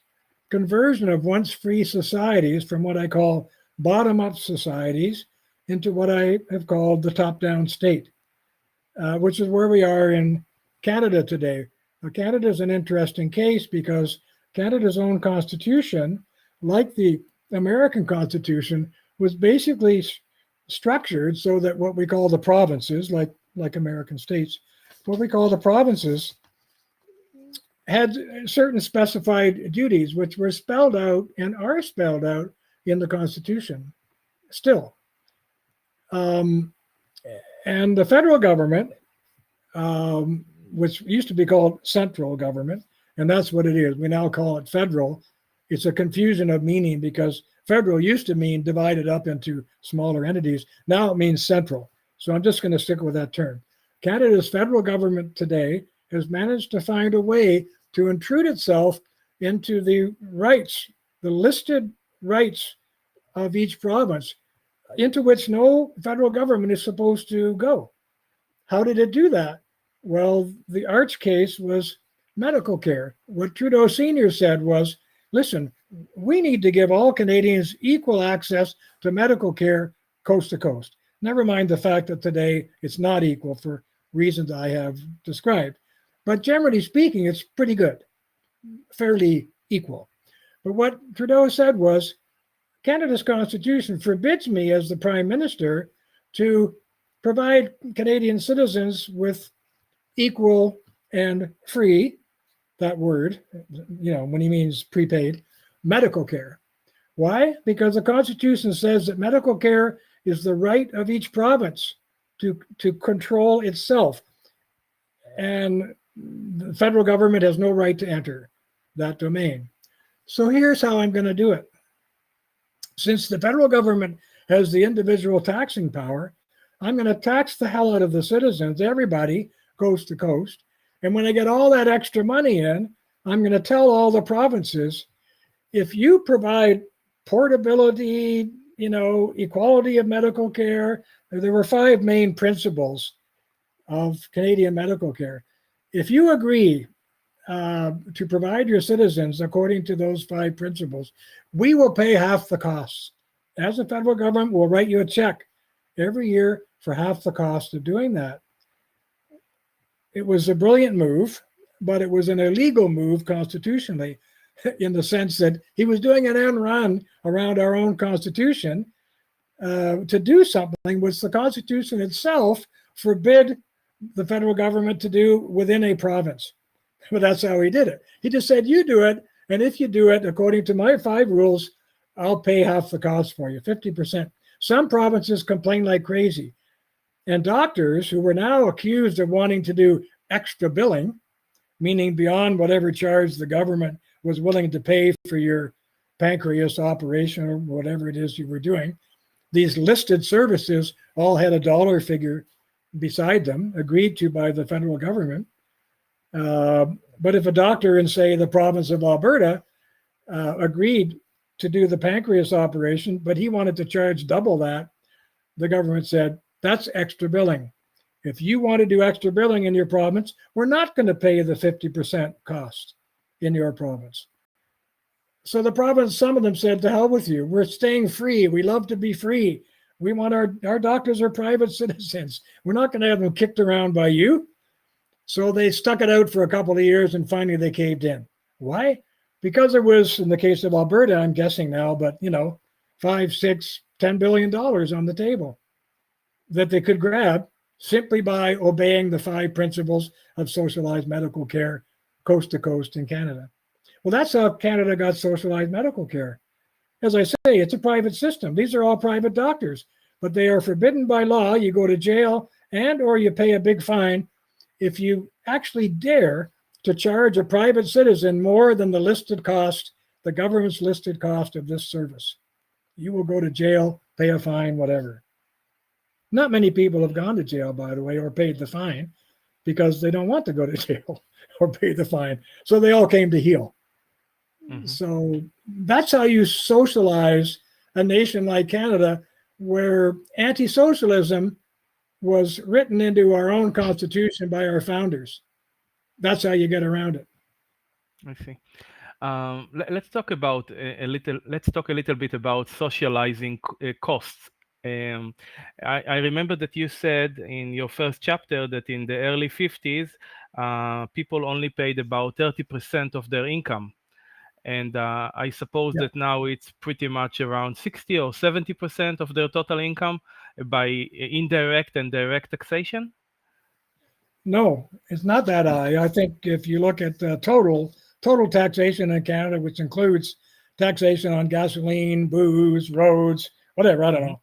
conversion of once free societies from what I call bottom-up societies into what I have called the top-down state, which is where we are in Canada today. Now, Canada is an interesting case because Canada's own constitution, like the American Constitution, was basically structured so that what we call the provinces, like American states, what we call the provinces had certain specified duties which were spelled out and are spelled out in the Constitution still. And the federal government, which used to be called central government, and that's what it is. We now call it federal. It's a confusion of meaning because federal used to mean divided up into smaller entities. Now it means central. So I'm just going to stick with that term. Canada's federal government today has managed to find a way to intrude itself into the rights, the listed rights of each province, into which no federal government is supposed to go. How did it do that? Well, the arch case was medical care. What Trudeau Sr. said was, listen, we need to give all Canadians equal access to medical care coast to coast. Never mind the fact that today it's not equal for reasons I have described. But generally speaking, it's pretty good, fairly equal. But what Trudeau said was, Canada's constitution forbids me as the prime minister to provide Canadian citizens with equal and free, that word, when he means prepaid, medical care. Why? Because the Constitution says that medical care is the right of each province to control itself. And the federal government has no right to enter that domain. So here's how I'm going to do it. Since the federal government has the individual taxing power, I'm going to tax the hell out of the citizens, everybody, coast to coast. And when I get all that extra money in, I'm going to tell all the provinces, if you provide portability, equality of medical care, there were 5 main principles of Canadian medical care. If you agree to provide your citizens according to those 5 principles, we will pay half the costs. As a federal government, we'll write you a check every year for half the cost of doing that. It was a brilliant move, but it was an illegal move constitutionally, in the sense that he was doing an end run around our own constitution to do something which the Constitution itself forbid the federal government to do within a province. But that's how he did it. He just said, you do it, and if you do it according to my 5 rules, I'll pay half the cost for you, 50%. Some provinces complain like crazy. And doctors who were now accused of wanting to do extra billing, meaning beyond whatever charge the government was willing to pay for your pancreas operation or whatever it is you were doing, these listed services all had a dollar figure beside them, agreed to by the federal government. But if a doctor in, say, the province of Alberta agreed to do the pancreas operation, but he wanted to charge double that, the government said, that's extra billing. If you want to do extra billing in your province, we're not going to pay the 50% cost in your province. So the province, some of them said, to hell with you. We're staying free. We love to be free. We want our doctors are private citizens. We're not going to have them kicked around by you. So they stuck it out for a couple of years and finally they caved in. Why? Because there was, in the case of Alberta, I'm guessing now, but $5, $6, $10 billion on the table that they could grab simply by obeying the 5 principles of socialized medical care coast to coast in Canada. Well, that's how Canada got socialized medical care. As I say, it's a private system. These are all private doctors, but they are forbidden by law. You go to jail and or you pay a big fine if you actually dare to charge a private citizen more than the listed cost, the government's listed cost of this service. You will go to jail, pay a fine, whatever. Not many people have gone to jail, by the way, or paid the fine because they don't want to go to jail or pay the fine. So they all came to heel. Mm-hmm. So that's how you socialize a nation like Canada, where anti-socialism was written into our own constitution by our founders. That's how you get around it. I see. Let's talk about a little bit about socializing costs. I remember that you said in your first chapter that in the early 50s, people only paid about 30% of their income. And I suppose that now it's pretty much around 60 or 70% of their total income by indirect and direct taxation? No, it's not that high. I think if you look at total taxation in Canada, which includes taxation on gasoline, booze, roads, whatever, I don't know,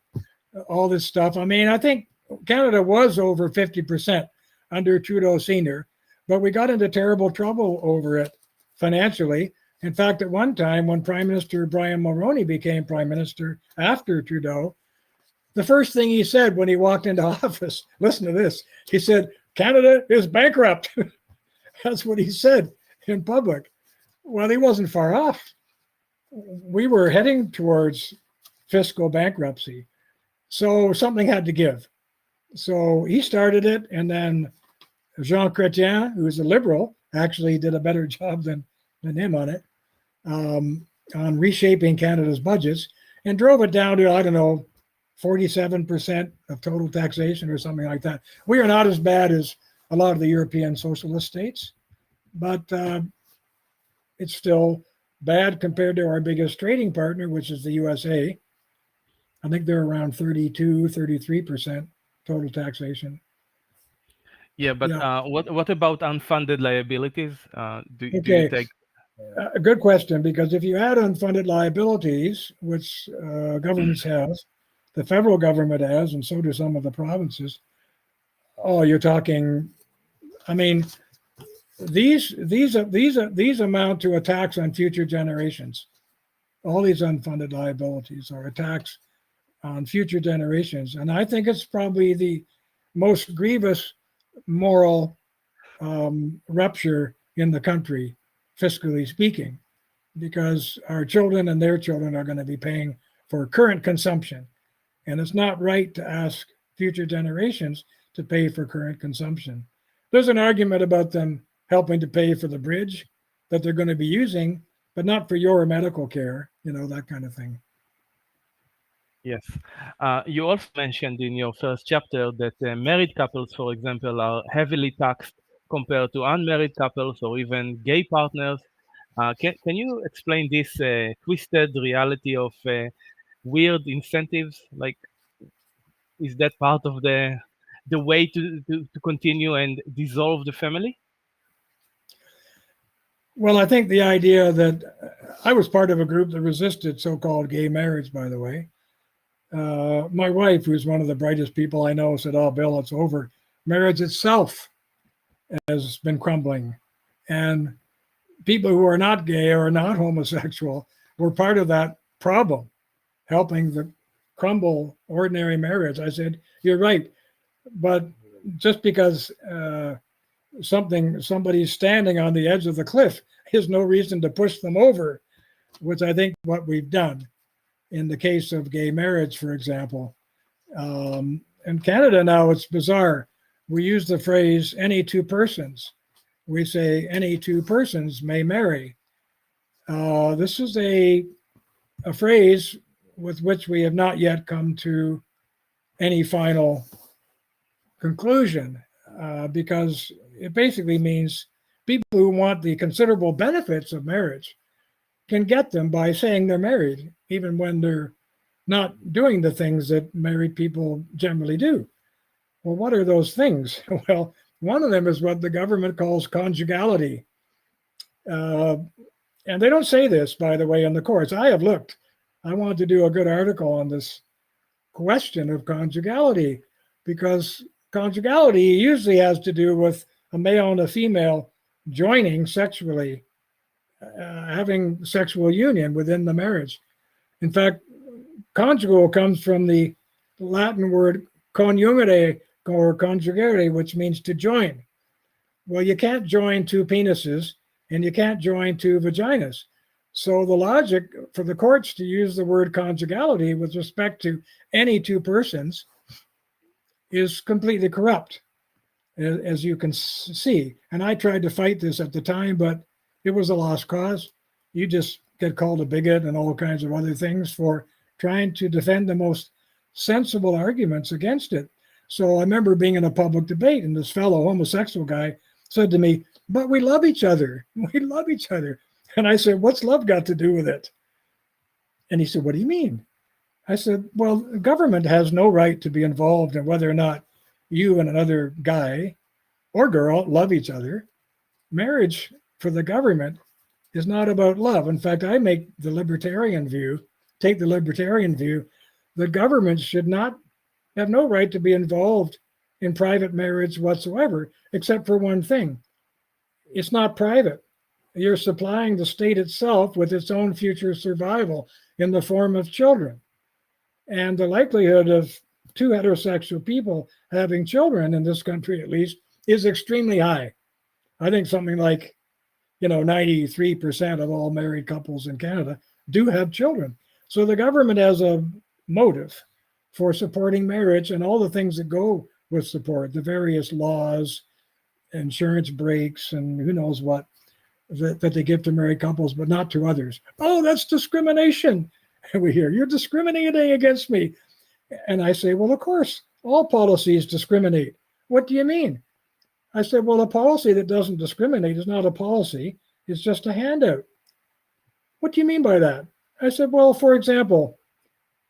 all this stuff. I mean, I think Canada was over 50% under Trudeau Sr., but we got into terrible trouble over it financially. In fact, at one time, when Prime Minister Brian Mulroney became Prime Minister after Trudeau, the first thing he said when he walked into office, listen to this, he said, Canada is bankrupt. That's what he said in public. Well, he wasn't far off. We were heading towards fiscal bankruptcy. So something had to give. So he started it, and then Jean Chrétien, who's a liberal, actually did a better job than him on it, on reshaping Canada's budgets, and drove it down to, I don't know, 47% of total taxation or something like that. We are not as bad as a lot of the European socialist states, but it's still bad compared to our biggest trading partner, which is the USA. I think they're around 32, 33% total taxation. Yeah, but Yeah. what about unfunded liabilities? Do you Okay. take? A good question, because if you add unfunded liabilities, which governments have, the federal government has, and so do some of the provinces, oh, you're talking, I mean, these amount to a tax on future generations. All these unfunded liabilities are a tax on future generations. And I think it's probably the most grievous moral rupture in the country, fiscally speaking, because our children and their children are going to be paying for current consumption. And it's not right to ask future generations to pay for current consumption. There's an argument about them helping to pay for the bridge that they're going to be using, but not for your medical care, that kind of thing. Yes. You also mentioned in your first chapter that married couples, for example, are heavily taxed compared to unmarried couples or even gay partners. Can you explain this twisted reality of weird incentives? Like, is that part of the way to continue and dissolve the family? Well, I think the idea that I was part of a group that resisted so-called gay marriage, by the way. My wife, who's one of the brightest people I know, said, "Oh, Bill, it's over. Marriage itself has been crumbling." And people who are not gay or not homosexual were part of that problem, helping the crumble ordinary marriage. I said, "You're right. But just because somebody's standing on the edge of the cliff is no reason to push them over," which I think what we've done in the case of gay marriage, for example. In Canada now, it's bizarre. We use the phrase any two persons. We say any two persons may marry. This is a phrase with which we have not yet come to any final conclusion, because it basically means people who want the considerable benefits of marriage can get them by saying they're married, even when they're not doing the things that married people generally do. Well, what are those things? Well, one of them is what the government calls conjugality. And they don't say this, by the way, in the courts. I have looked. I wanted to do a good article on this question of conjugality, because conjugality usually has to do with a male and a female joining sexually, having sexual union within the marriage. In fact, conjugal comes from the Latin word conjugere or conjugere, which means to join. Well, you can't join two penises and you can't join two vaginas. So the logic for the courts to use the word conjugality with respect to any two persons is completely corrupt, as you can see. And I tried to fight this at the time, but it was a lost cause. You just get called a bigot and all kinds of other things for trying to defend the most sensible arguments against it. So I remember being in a public debate, and this fellow homosexual guy said to me, "But we love each other. We love each other." And I said, "What's love got to do with it?" And he said, "What do you mean?" I said, "Well, government has no right to be involved in whether or not you and another guy or girl love each other. Marriage for the government is not about love. In fact, I take the libertarian view, the government should not have no right to be involved in private marriage whatsoever, except for one thing. It's not private. You're supplying the state itself with its own future survival in the form of children. And the likelihood of two heterosexual people having children in this country, at least, is extremely high. I think something like 93% of all married couples in Canada do have children. So the government has a motive for supporting marriage and all the things that go with support, the various laws, insurance breaks, and who knows what that they give to married couples, but not to others. "Oh, that's discrimination." And we hear, "You're discriminating against me." And I say, "Well, of course, all policies discriminate." "What do you mean?" I said, "Well, a policy that doesn't discriminate is not a policy. It's just a handout." What do you mean by that? I said, well, for example,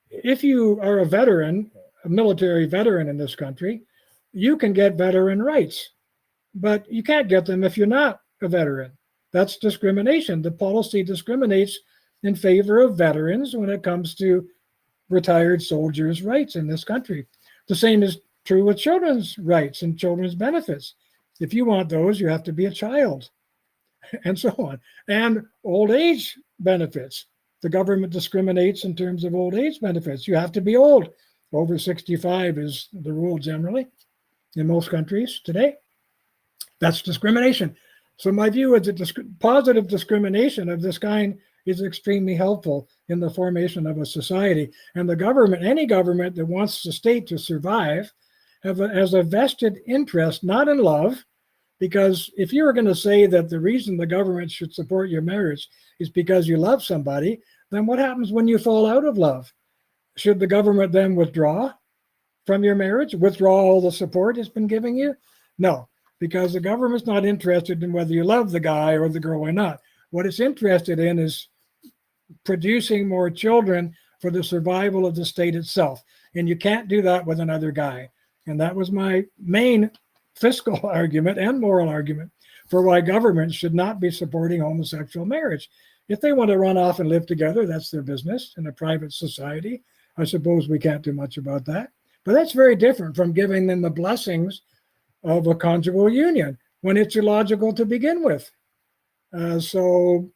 if you are a veteran, a military veteran in this country, you can get veteran rights, but you can't get them if you're not a veteran. That's discrimination. The policy discriminates in favor of veterans when it comes to retired soldiers' rights in this country. The same is true with children's rights and children's benefits. If you want those, you have to be a child, and so on. And old age benefits. The government discriminates in terms of old age benefits. You have to be old. Over 65 is the rule generally in most countries today. That's discrimination. So my view is that positive discrimination of this kind is extremely helpful in the formation of a society. And the government, any government that wants the state to survive, has a vested interest, not in love, because if you were going to say that the reason the government should support your marriage is because you love somebody, then what happens when you fall out of love? Should the government then withdraw from your marriage, withdraw all the support it's been giving you? No, because the government's not interested in whether you love the guy or the girl or not. What it's interested in is producing more children for the survival of the state itself. And you can't do that with another guy. And that was my main fiscal argument and moral argument for why governments should not be supporting homosexual marriage. If they want to run off and live together, that's their business in a private society. I suppose we can't do much about that. But that's very different from giving them the blessings of a conjugal union when it's illogical to begin with. So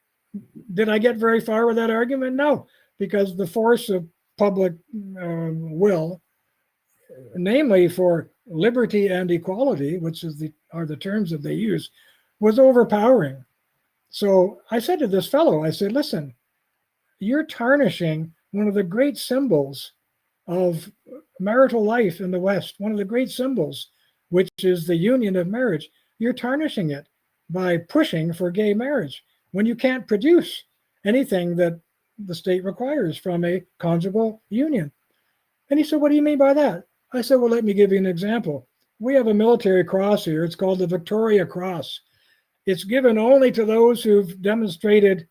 did I get very far with that argument? No, because the force of public will, namely for liberty and equality, which are the terms that they use, was overpowering. So I said to this fellow, I said, listen, you're tarnishing one of the great symbols of marital life in the West, one of the great symbols, which is the union of marriage. You're tarnishing it by pushing for gay marriage when you can't produce anything that the state requires from a conjugal union. And he said, what do you mean by that? I said, well, let me give you an example. We have a military cross here. It's called the Victoria Cross. It's given only to those who've demonstrated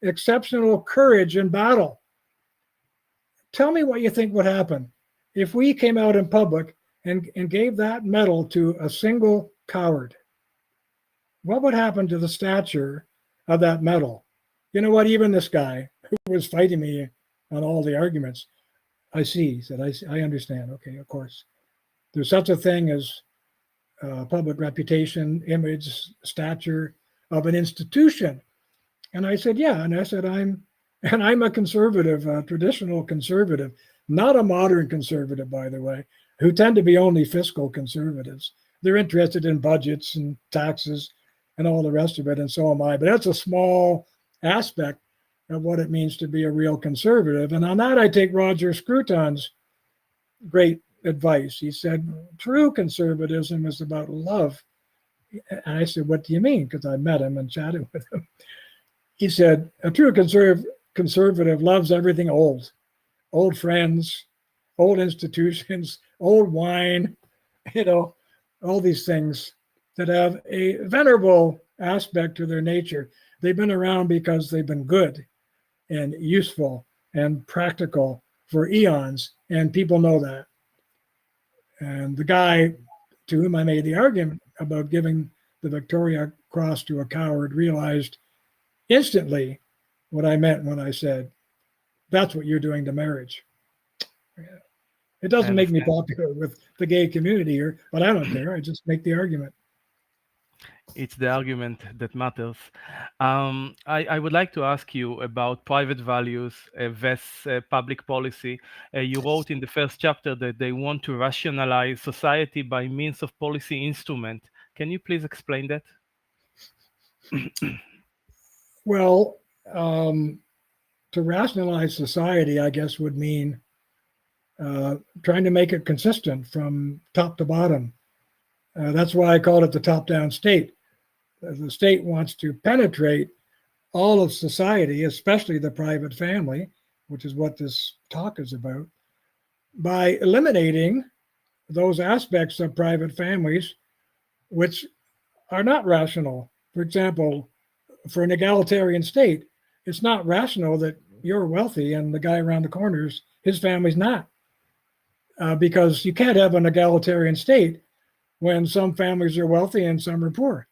exceptional courage in battle. Tell me what you think would happen if we came out in public and gave that medal to a single coward. What would happen to the stature of that medal? You know what? Even this guy who was fighting me on all the arguments, I see, he said, I understand. Okay, of course. There's such a thing as public reputation, image, stature of an institution. And I said, yeah. And I said, I'm a conservative, a traditional conservative, not a modern conservative, by the way, who tend to be only fiscal conservatives. They're interested in budgets and taxes and all the rest of it, and so am I. But that's a small aspect of what it means to be a real conservative. And on that, I take Roger Scruton's great advice. He said, true conservatism is about love. And I said, what do you mean? Because I met him and chatted with him. He said, a true conservative loves everything old friends, old institutions, old wine, all these things that have a venerable aspect to their nature. They've been around because they've been good and useful and practical for eons, and people know that. And the guy to whom I made the argument about giving the Victoria Cross to a coward realized instantly what I meant when I said, that's what you're doing to marriage. It doesn't make me popular with the gay community here, but I don't care. I just make the argument. It's the argument that matters. I would like to ask you about private values versus public policy. You wrote in the first chapter that they want to rationalize society by means of policy instrument. Can you please explain that? Well, to rationalize society, I guess, would mean trying to make it consistent from top to bottom. That's why I called it the top-down state. The state wants to penetrate all of society, especially the private family, which is what this talk is about, by eliminating those aspects of private families which are not rational. For example, for an egalitarian state, It's not rational that you're wealthy and the guy around the corners, his family's not. Because you can't have an egalitarian state when some families are wealthy and some are poor.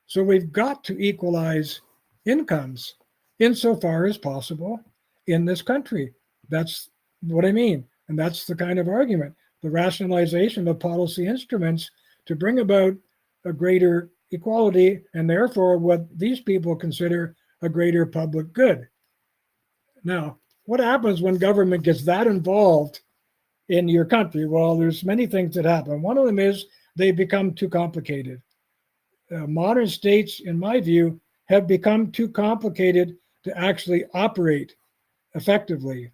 So we've got to equalize incomes insofar as possible in this country. That's what I mean. And that's the kind of argument, the rationalization of policy instruments to bring about a greater equality and therefore what these people consider a greater public good. Now, what happens when government gets that involved in your country? Well, there's many things that happen. One of them is they become too complicated. Modern states, in my view, have become too complicated to actually operate effectively.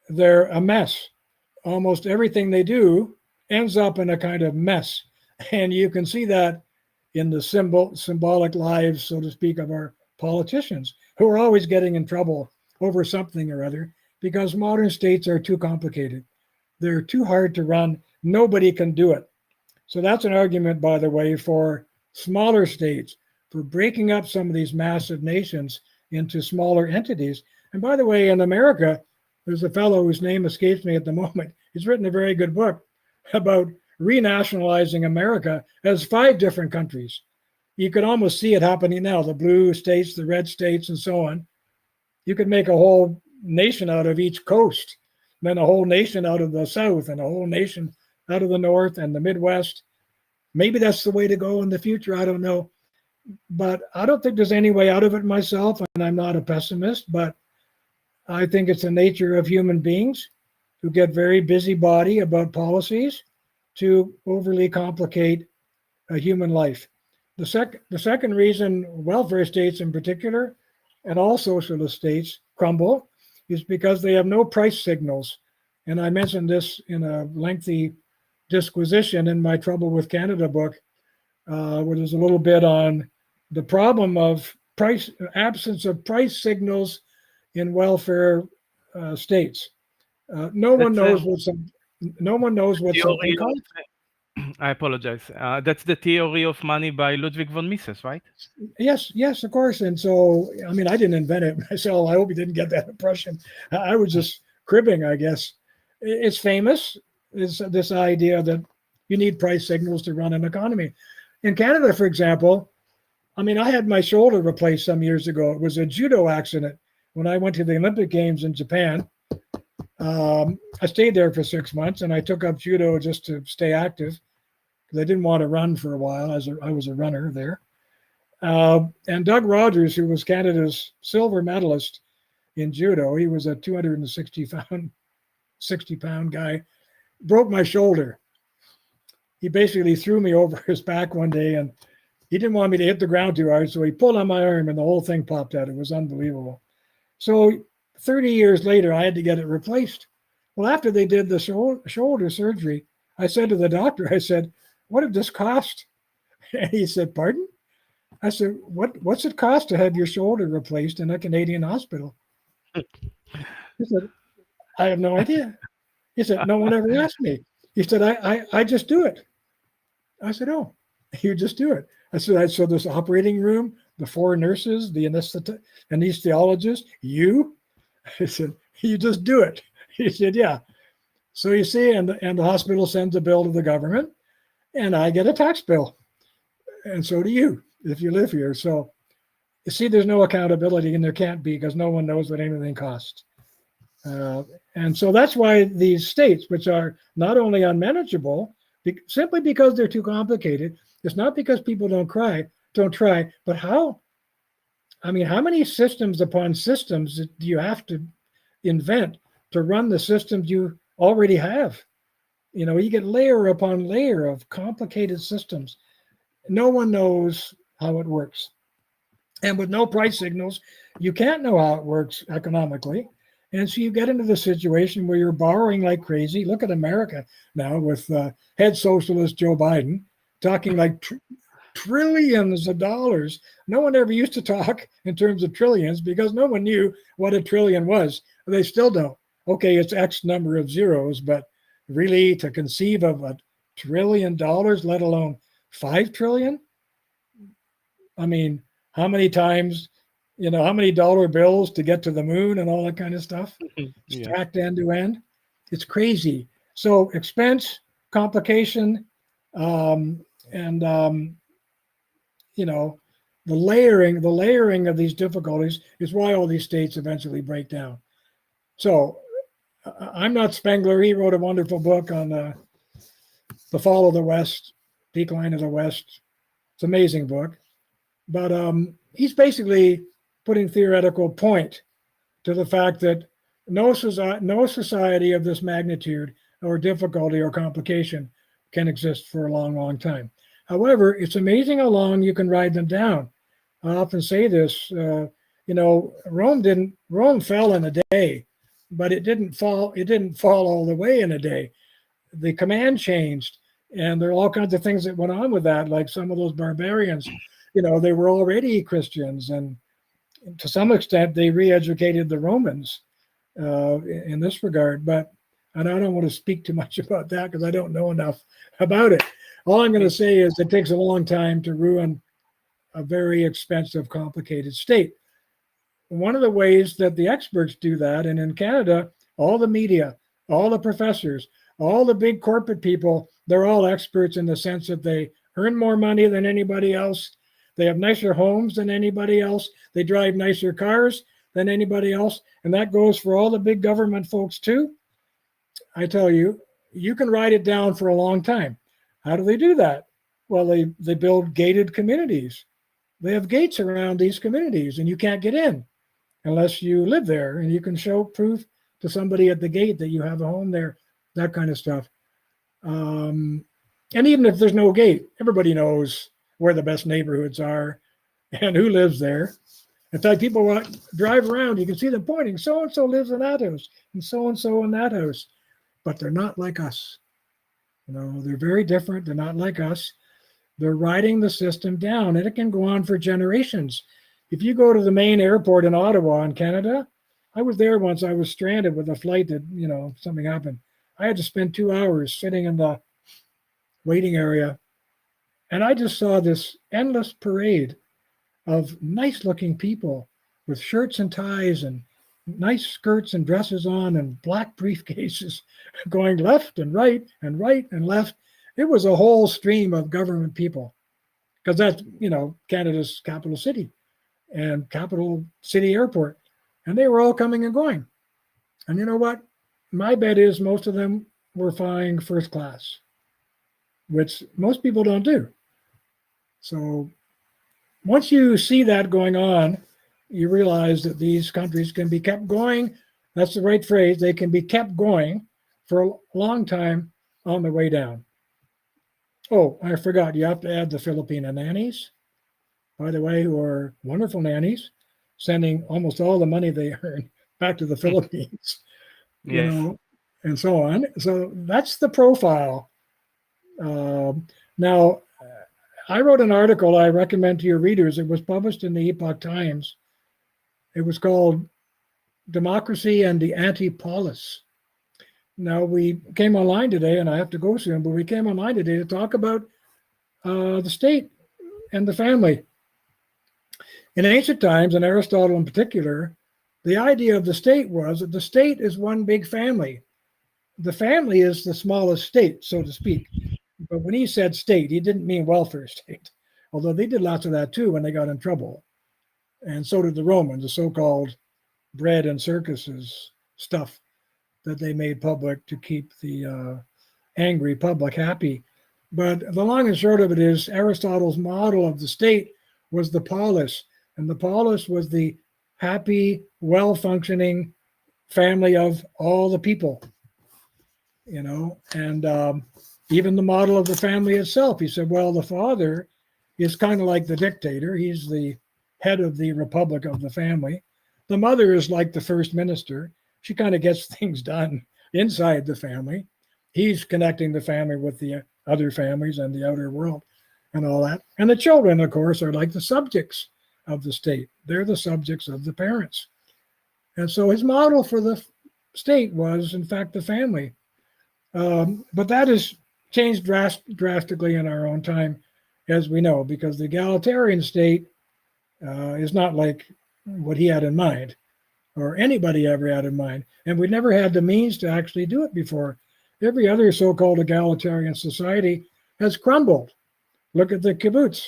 They're a mess. Almost everything they do ends up in a kind of mess. And you can see that in the symbolic lives, so to speak, of our politicians, who are always getting in trouble over something or other because modern states are too complicated. They're too hard to run. Nobody can do it. So that's an argument, by the way, for smaller states, for breaking up some of these massive nations into smaller entities. And by the way, in America, there's a fellow whose name escapes me at the moment. He's written a very good book about renationalizing America as 5 different countries. You could almost see it happening now, the blue states, the red states, and so on. You could make a whole nation out of each coast, then a whole nation out of the South, and a whole nation out of the North and the Midwest. Maybe that's the way to go in the future. I don't know. But I don't think there's any way out of it myself, and I'm not a pessimist, but I think it's the nature of human beings who get very busybody about policies to overly complicate a human life. The second reason welfare states in particular, and all socialist states, crumble is because they have no price signals. And I mentioned this in a lengthy disquisition in my Trouble with Canada book, where there's a little bit on the problem of absence of price signals in welfare states. No one knows what something costs. I apologize. That's the theory of money by Ludwig von Mises, right? Yes, of course. And so, I mean, I didn't invent it myself. I hope you didn't get that impression. I was just cribbing, I guess. It's famous. It's this idea that you need price signals to run an economy. In Canada, for example, I mean, I had my shoulder replaced some years ago. It was a judo accident when I went to the Olympic Games in Japan. I stayed there for 6 months, and I took up judo just to stay active because I didn't want to run for a while. I was a runner there. And Doug Rogers, who was Canada's silver medalist in judo, he was a 260-pound guy, broke my shoulder. He basically threw me over his back one day, and he didn't want me to hit the ground too hard, so he pulled on my arm, and the whole thing popped out. It was unbelievable. So 30 years later, I had to get it replaced. Well, after they did the shoulder surgery, I said to the doctor, I said, "What did this cost?" And he said, "Pardon?" I said, what's it cost to have your shoulder replaced in a Canadian hospital? He said, "I have no idea." He said, "No one ever asked me." He said, I just do it. I said, "Oh, you just do it." I said, "So this operating room, the 4 nurses, the anesthesiologist, you?" I said, "You just do it." He said, "Yeah." So you see, and the hospital sends a bill to the government, and I get a tax bill. And so do you, if you live here. So you see, there's no accountability, and there can't be because no one knows what anything costs. And so that's why these states, which are not only unmanageable, simply because they're too complicated, it's not because people don't try, but how many systems upon systems do you have to invent to run the systems you already have? You know, you get layer upon layer of complicated systems. No one knows how it works. And with no price signals, you can't know how it works economically. And so you get into the situation where you're borrowing like crazy. Look at America now with head socialist Joe Biden talking like trillions of dollars. No one ever used to talk in terms of trillions because no one knew what a trillion was. They still don't. Okay, it's X number of zeros, but really to conceive of $1 trillion, let alone 5 trillion? I mean, how many times, how many dollar bills to get to the moon and all that kind of stuff, Yeah. stacked end to end. It's crazy. So expense, complication, and the layering of these difficulties is why all these states eventually break down. So I'm not Spengler. He wrote a wonderful book on the fall of the West, decline of the West. It's an amazing book. But he's basically putting theoretical point to the fact that no society of this magnitude or difficulty or complication can exist for a long, long time. However, it's amazing how long you can ride them down. I often say this, Rome fell in a day, but it didn't fall all the way in a day. The command changed, and there are all kinds of things that went on with that, like some of those barbarians, they were already Christians, and to some extent they re-educated the Romans in this regard. And I don't want to speak too much about that because I don't know enough about it. All I'm going to say is it takes a long time to ruin a very expensive, complicated state. One of the ways that the experts do that, and in Canada, all the media, all the professors, all the big corporate people, they're all experts in the sense that they earn more money than anybody else. They have nicer homes than anybody else. They drive nicer cars than anybody else. And that goes for all the big government folks too. I tell you, you can ride it down for a long time. How do they do that? Well, they build gated communities. They have gates around these communities, and you can't get in unless you live there, and you can show proof to somebody at the gate that you have a home there, that kind of stuff. And even if there's no gate, everybody knows where the best neighborhoods are and who lives there. In fact, people drive around, you can see them pointing, so-and-so lives in that house, and so-and-so in that house. But they're not like us. They're very different. They're not like us. They're riding the system down, and it can go on for generations. If you go to the main airport in Ottawa in Canada, I was there once. I was stranded with a flight that, something happened. I had to spend 2 hours sitting in the waiting area, and I just saw this endless parade of nice-looking people with shirts and ties and nice skirts and dresses on and black briefcases going left and right and right and left. It was a whole stream of government people because that's, Canada's capital city and capital city airport. And they were all coming and going. And you know what? My bet is most of them were flying first class, which most people don't do. So once you see that going on, you realize that these countries can be kept going. That's the right phrase. They can be kept going for a long time on the way down. Oh, I forgot. You have to add the Filipino nannies, by the way, who are wonderful nannies, sending almost all the money they earn back to the Philippines, Yes. and so on. So that's the profile. Now, I wrote an article I recommend to your readers. It was published in the Epoch Times. It was called Democracy and the Anti-Polis. Now, we came online today, and I have to go soon, but we came online today to talk about the state and the family. In ancient times, and Aristotle in particular, the idea of the state was that the state is one big family. The family is the smallest state, so to speak. But when he said state, he didn't mean welfare state, although they did lots of that too when they got in trouble. And so did the Romans, the so-called bread and circuses stuff that they made public to keep the angry public happy. But the long and short of it is Aristotle's model of the state was the polis, and the polis was the happy, well-functioning family of all the people, and even the model of the family itself. He said, well, the father is kind of like the dictator. He's the head of the republic of the family. The mother is like the first minister. She kind of gets things done inside the family. He's connecting the family with the other families and the outer world and all that. And the children, of course, are like the subjects of the state. They're the subjects of the parents. And so his model for the state was, in fact, the family. But that has changed drastically in our own time, as we know, because the egalitarian state is not like what he had in mind, or anybody ever had in mind. And we never had the means to actually do it before. Every other so-called egalitarian society has crumbled. Look at the kibbutz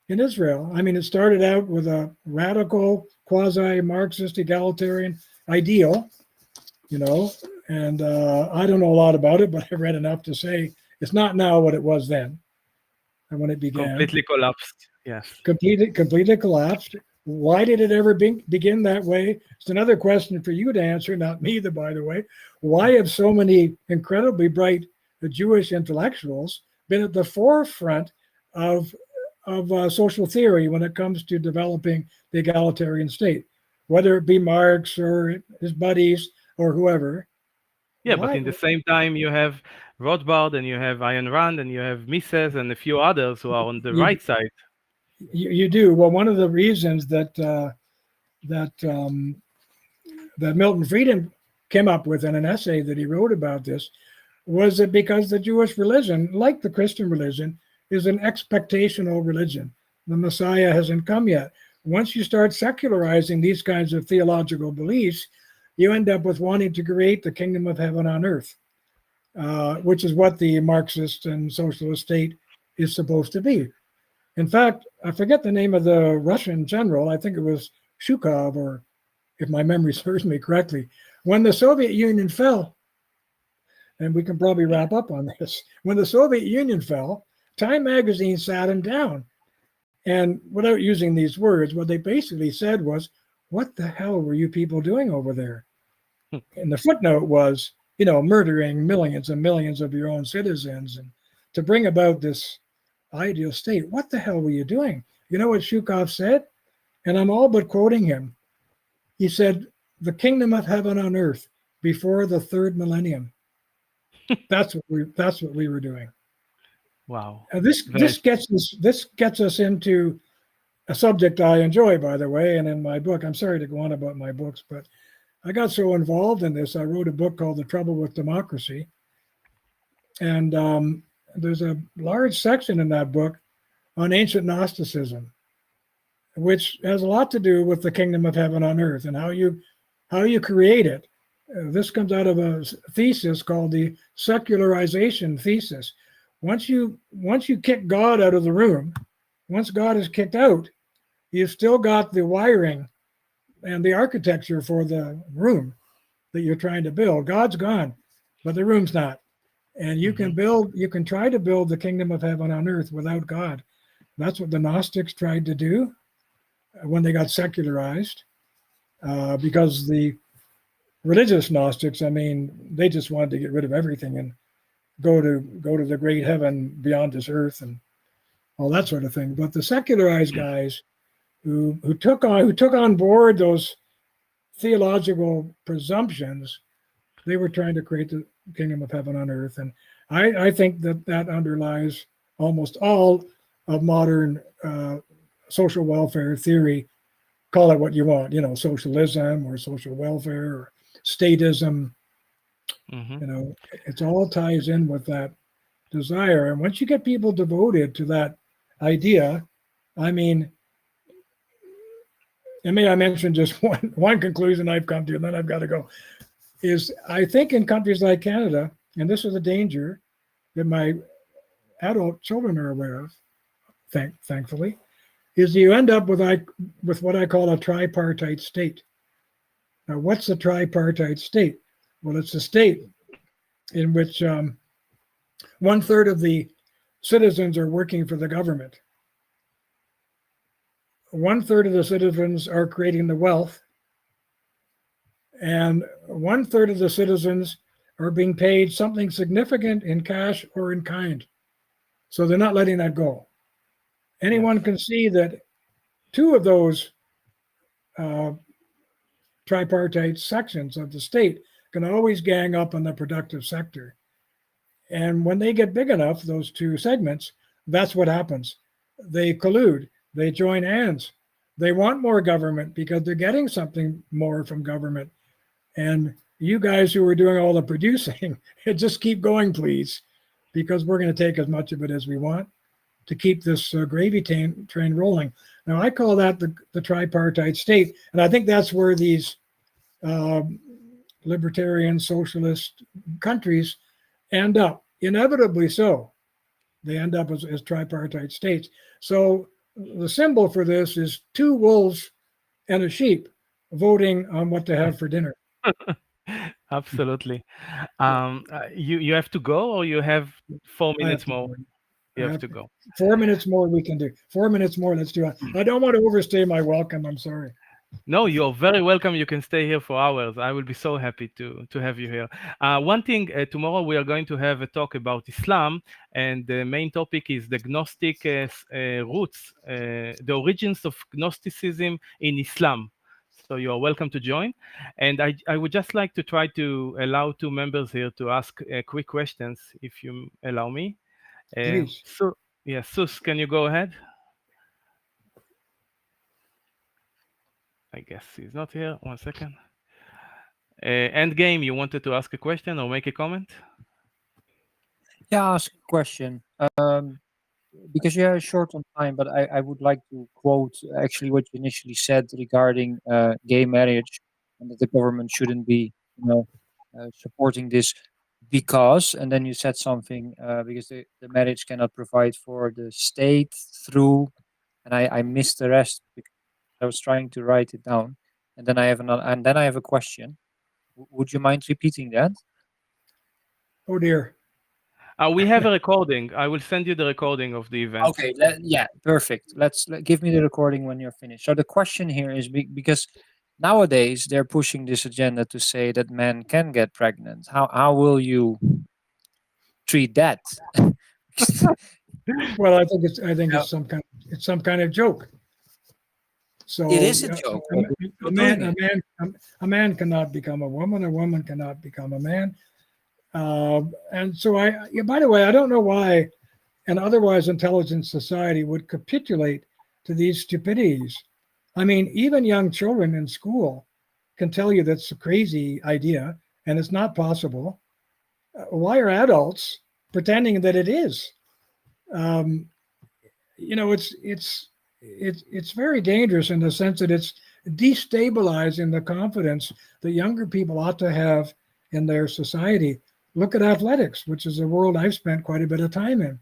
in Israel. I mean, it started out with a radical, quasi-Marxist egalitarian ideal, and I don't know a lot about it, but I've read enough to say it's not now what it was then and when it began. Completely collapsed. Yes. Completely collapsed. Why did it ever begin that way? It's another question for you to answer, not me, by the way. Why have so many incredibly bright Jewish intellectuals been at the forefront of social theory when it comes to developing the egalitarian state, whether it be Marx or his buddies or whoever? Yeah, but in the same time, you have Rothbard and you have Ayn Rand and you have Mises and a few others who are on the right side. You do. Well, one of the reasons that Milton Friedman came up with in an essay that he wrote about this was that because the Jewish religion, like the Christian religion, is an expectational religion. The Messiah hasn't come yet. Once you start secularizing these kinds of theological beliefs, you end up with wanting to create the kingdom of heaven on earth, which is what the Marxist and socialist state is supposed to be. In fact, I forget the name of the Russian general. I think it was Shukov, or if my memory serves me correctly. When the Soviet Union fell, and we can probably wrap up on this, when the Soviet Union fell, Time magazine sat him down. And without using these words, what they basically said was, what the hell were you people doing over there? And the footnote was, murdering millions and millions of your own citizens and to bring about this ideal state. What the hell were you doing? You know what Shukov said? And I'm all but quoting him. He said, the kingdom of heaven on earth before the third millennium. That's what we were doing. Wow. This gets us into a subject I enjoy, by the way, and in my book, I'm sorry to go on about my books, but I got so involved in this, I wrote a book called The Trouble with Democracy. And there's a large section in that book on ancient Gnosticism, which has a lot to do with the kingdom of heaven on earth and how you create it. This comes out of a thesis called the secularization thesis. Once you kick God out of the room, once God is kicked out, you've still got the wiring and the architecture for the room that you're trying to build. God's gone, but the room's not. And you can try to build the kingdom of heaven on earth without God. That's what the Gnostics tried to do when they got secularized, because the religious Gnostics, they just wanted to get rid of everything and go to the great heaven beyond this earth and all that sort of thing. But the secularized guys who took on board those theological presumptions, they were trying to create the kingdom of heaven on earth. And I think that underlies almost all of modern social welfare theory. Call it what you want, socialism or social welfare or statism. It all ties in with that desire. And once you get people devoted to that idea, and may I mention just one conclusion I've come to, and then I've got to go, is I think in countries like Canada, and this is a danger that my adult children are aware of, thankfully, is you end up with what I call a tripartite state. Now, what's a tripartite state? Well, it's a state in which 1/3 of the citizens are working for the government. 1/3 of the citizens are creating the wealth, and 1/3 of the citizens are being paid something significant in cash or in kind. So they're not letting that go. Anyone can see that 2 of those tripartite sections of the state can always gang up on the productive sector. And when they get big enough, those 2 segments, that's what happens. They collude, they join hands. They want more government because they're getting something more from government. And you guys who are doing all the producing, just keep going, please, because we're going to take as much of it as we want to keep this gravy train rolling. Now, I call that the tripartite state, and I think that's where these libertarian socialist countries end up, inevitably so. They end up as tripartite states. So the symbol for this is two wolves and a sheep voting on what to have for dinner. Absolutely. You have to go, or you have four I have minutes to more? go. You I have have to to, go. 4 minutes more we can do. 4 minutes more, let's do it. I don't want to overstay my welcome. I'm sorry. No, you're very welcome. You can stay here for hours. I will be so happy to have you here. One thing, tomorrow we are going to have a talk about Islam, and the main topic is the Gnostic roots, the origins of Gnosticism in Islam. So you are welcome to join. And I would just like to try to allow two members here to ask quick questions, if you allow me. Please. So, yes, Sus, can you go ahead? I guess he's not here. 1 second. Endgame, you wanted to ask a question or make a comment? Yeah, ask a question. Because you're short on time, but I would like to quote actually what you initially said regarding gay marriage, and that the government shouldn't be, supporting this because, and then you said something because the marriage cannot provide for the state through, and I missed the rest because I was trying to write it down, and then I have another, and then I have a question. Would you mind repeating that? Oh dear. We have a recording. I will send you the recording of the event. Okay, yeah, perfect. Give me the recording when you're finished. So the question here is because nowadays they're pushing this agenda to say that men can get pregnant. How will you treat that? Well, I think Yeah. it's some kind of joke. So It is a joke. a man cannot become a woman cannot become a man. And so by the way, I don't know why an otherwise intelligent society would capitulate to these stupidities. I mean, even young children in school can tell you that's a crazy idea and it's not possible. Why are adults pretending that it is? It's very dangerous in the sense that it's destabilizing the confidence that younger people ought to have in their society. Look at athletics, which is a world I've spent quite a bit of time in.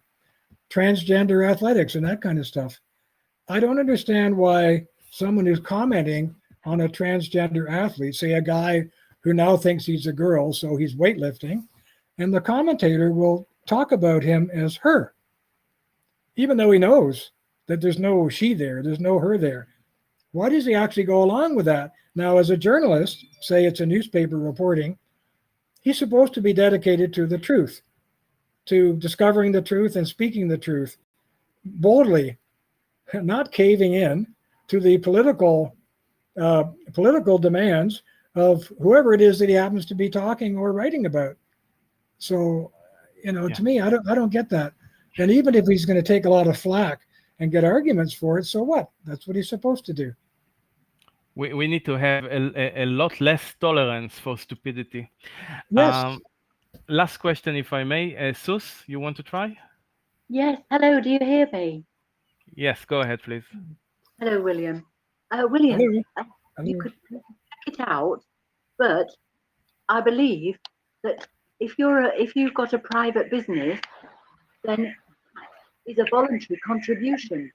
Transgender athletics and that kind of stuff. I don't understand why someone who's commenting on a transgender athlete, say a guy who now thinks he's a girl, so he's weightlifting, and the commentator will talk about him as her, even though he knows that there's no she there, there's no her there. Why does he actually go along with that? Now, as a journalist, say it's a newspaper reporting, he's supposed to be dedicated to the truth, to discovering the truth and speaking the truth boldly, not caving in to the political demands of whoever it is that he happens to be talking or writing about. So, to me, I don't get that. And even if he's going to take a lot of flack and get arguments for it, so what? That's what he's supposed to do. We need to have a lot less tolerance for stupidity. Yes. Last question, if I may. Sus, you want to try? Yes. Hello. Do you hear me? Yes, go ahead, please. Hello, William. William, Hello. you could check it out, but I believe that if you've got a private business, then it's a voluntary contribution.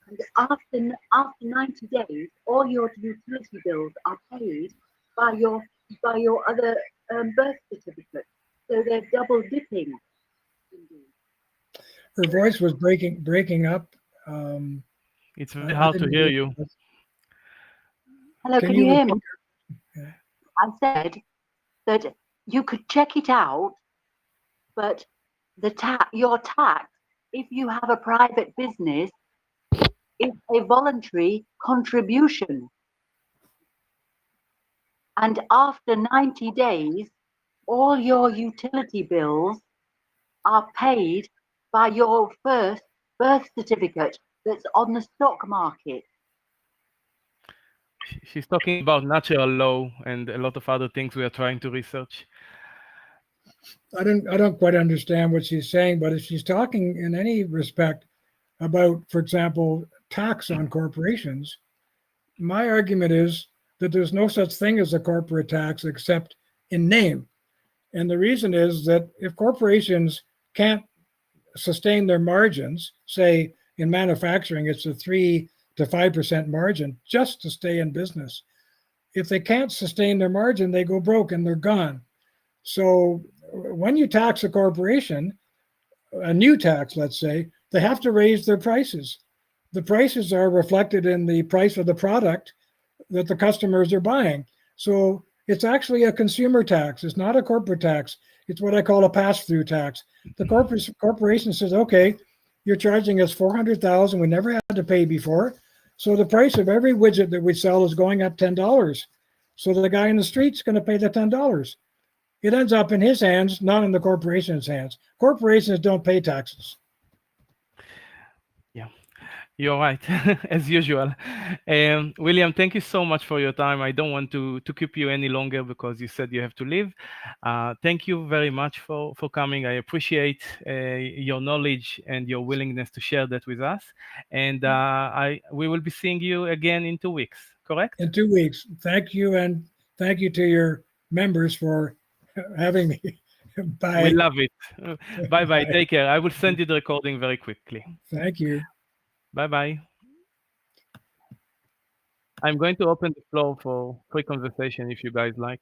And after 90 days, all your utility bills are paid by your other birth certificate. So they're double dipping. Her voice was breaking up. It's very hard to hear you. Hello, can you hear me? Yeah. I said that you could check it out, but your tax, if you have a private business, is a voluntary contribution. And after 90 days, all your utility bills are paid by your first birth certificate that's on the stock market. She's talking about natural law and a lot of other things we are trying to research. I don't quite understand what she's saying, but if she's talking in any respect about, for example, tax on corporations, my argument is that there's no such thing as a corporate tax except in name. And the reason is that if corporations can't sustain their margins, say in manufacturing, it's a 3 to 5% margin just to stay in business. If they can't sustain their margin, they go broke and they're gone. So when you tax a corporation, a new tax, let's say, they have to raise their prices. The prices are reflected in the price of the product that the customers are buying. So it's actually a consumer tax. It's not a corporate tax. It's what I call a pass-through tax. The corporation says, okay, you're charging us $400,000. We never had to pay before. So the price of every widget that we sell is going up $10. So the guy in the street's going to pay the $10. It ends up in his hands, not in the corporation's hands. Corporations don't pay taxes. Yeah, you're right, as usual. William, thank you so much for your time. I don't want to keep you any longer because you said you have to leave. Thank you very much for coming. I appreciate your knowledge and your willingness to share that with us. And we will be seeing you again in 2 weeks, correct? In 2 weeks. Thank you, and thank you to your members for having me. Bye. We love it. Bye-bye. Take care. I will send you the recording very quickly. Thank you. Bye-bye. I'm going to open the floor for free conversation if you guys like.